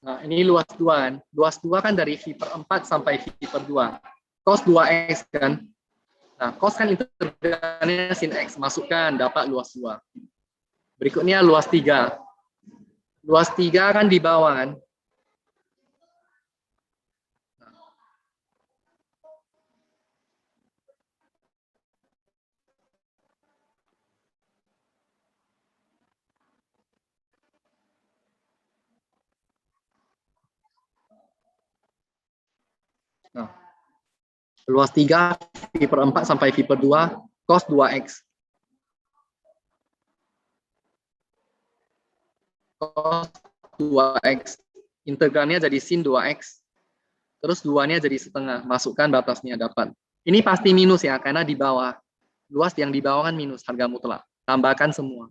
Nah, ini luas 2 kan. Luas 2 kan dari V per 4 sampai V per 2. Cos 2X kan. Nah, cos kan integralnya sin X. Masukkan, dapat luas 2. Berikutnya luas 3. Luas 3 kan di bawah kan. Nah, luas 3 V per 4 sampai V per 2 cos 2X. Cos 2X. Integralnya jadi sin 2X. Terus 2-nya jadi setengah. Masukkan batasnya, dapat. Ini pasti minus ya, karena di bawah. Luas yang di bawah kan minus, harga mutlak. Tambahkan semua.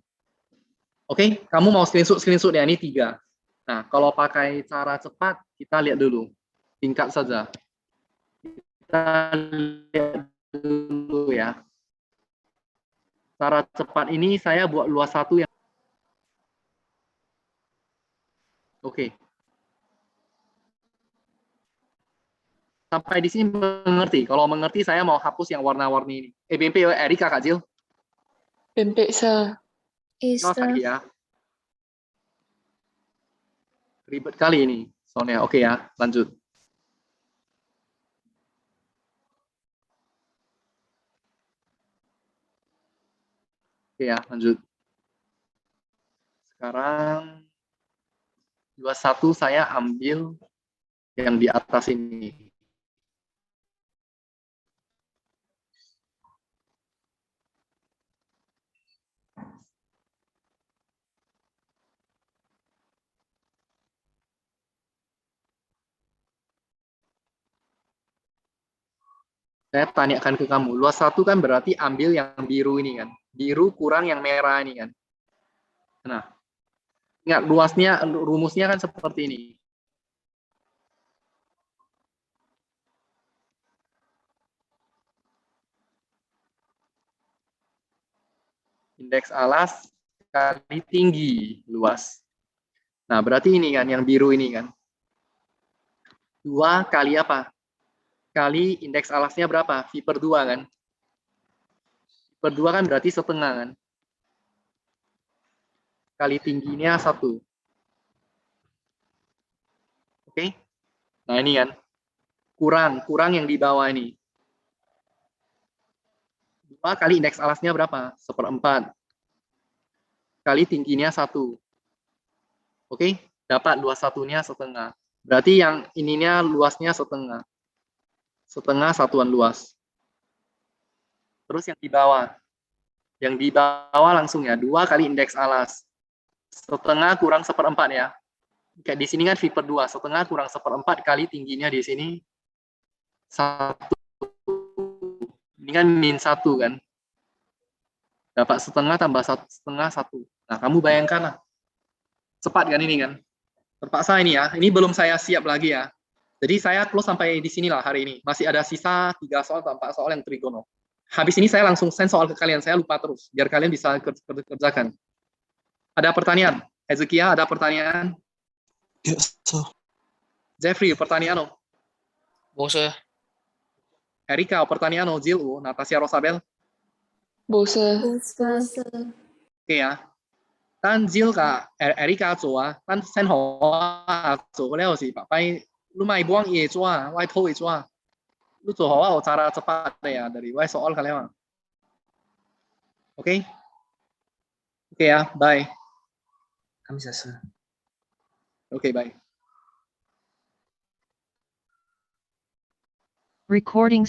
Oke, kamu mau screenshot ya, ini 3. Nah, kalau pakai cara cepat, kita lihat dulu. Tingkat saja. Kita lihat dulu ya. Cara cepat ini saya buat luas 1 yang oke. Sampai di sini mengerti. Kalau mengerti saya mau hapus yang warna-warni ini. BMP Erika Kak Jill. BMP sir. Is Nol lagi ya. Ribet kali ini soalnya. Oke ya, lanjut. Oke ya, lanjut. Sekarang 21 saya ambil yang di atas ini. Saya tanyakan ke kamu, luas 1 kan berarti ambil yang biru ini kan. Biru kurang yang merah ini kan. Nah, ingat luasnya, rumusnya kan seperti ini. Indeks alas kali tinggi luas. Nah, berarti ini kan yang biru ini kan. 2 kali apa? Kali indeks alasnya berapa? V per 2 kan. V per 2 kan berarti setengah kan. Kali tingginya 1. Oke. Nah, ini kan. Kurang yang di bawah ini. 2 kali indeks alasnya berapa? 1/4. Kali tingginya 1. Oke. Dapat luas satunya setengah. Berarti yang ininya luasnya setengah. Setengah satuan luas. Terus yang di bawah. Yang di bawah langsung ya. 2 kali indeks alas. Setengah kurang 1/4 ya. Kayak di sini kan V per 2. Setengah kurang 1/4 kali tingginya di sini 1. Ini kan min 1 kan. Dapat setengah tambah setengah 1. Nah, kamu bayangkan lah. Cepat kan ini kan. Terpaksa ini ya. Ini belum saya siap lagi ya. Jadi saya close sampai di sinilah hari ini. Masih ada sisa 3 soal atau 4 soal yang trigono. Habis ini saya langsung send soal ke kalian. Saya lupa terus. Biar kalian bisa kerjakan. Ada pertanyaan? Hezekia, ada pertanyaan? Yes, sir. Jeffrey, pertanyaan? Bố sir. Erika, pertanyaan? Jill, Natasha Rosabel? Bố sir. Oke ya. 但 Jill 甲 Erika 做啊，但 send 我做了是白白，lu mai buang ye 做啊，我偷ye 做啊，lu 做好啊，我 cara cepat ya dari我 soal kalian. Oke? Oke ya, bye. Kamsahamnida, sir. Oke, bye. Recording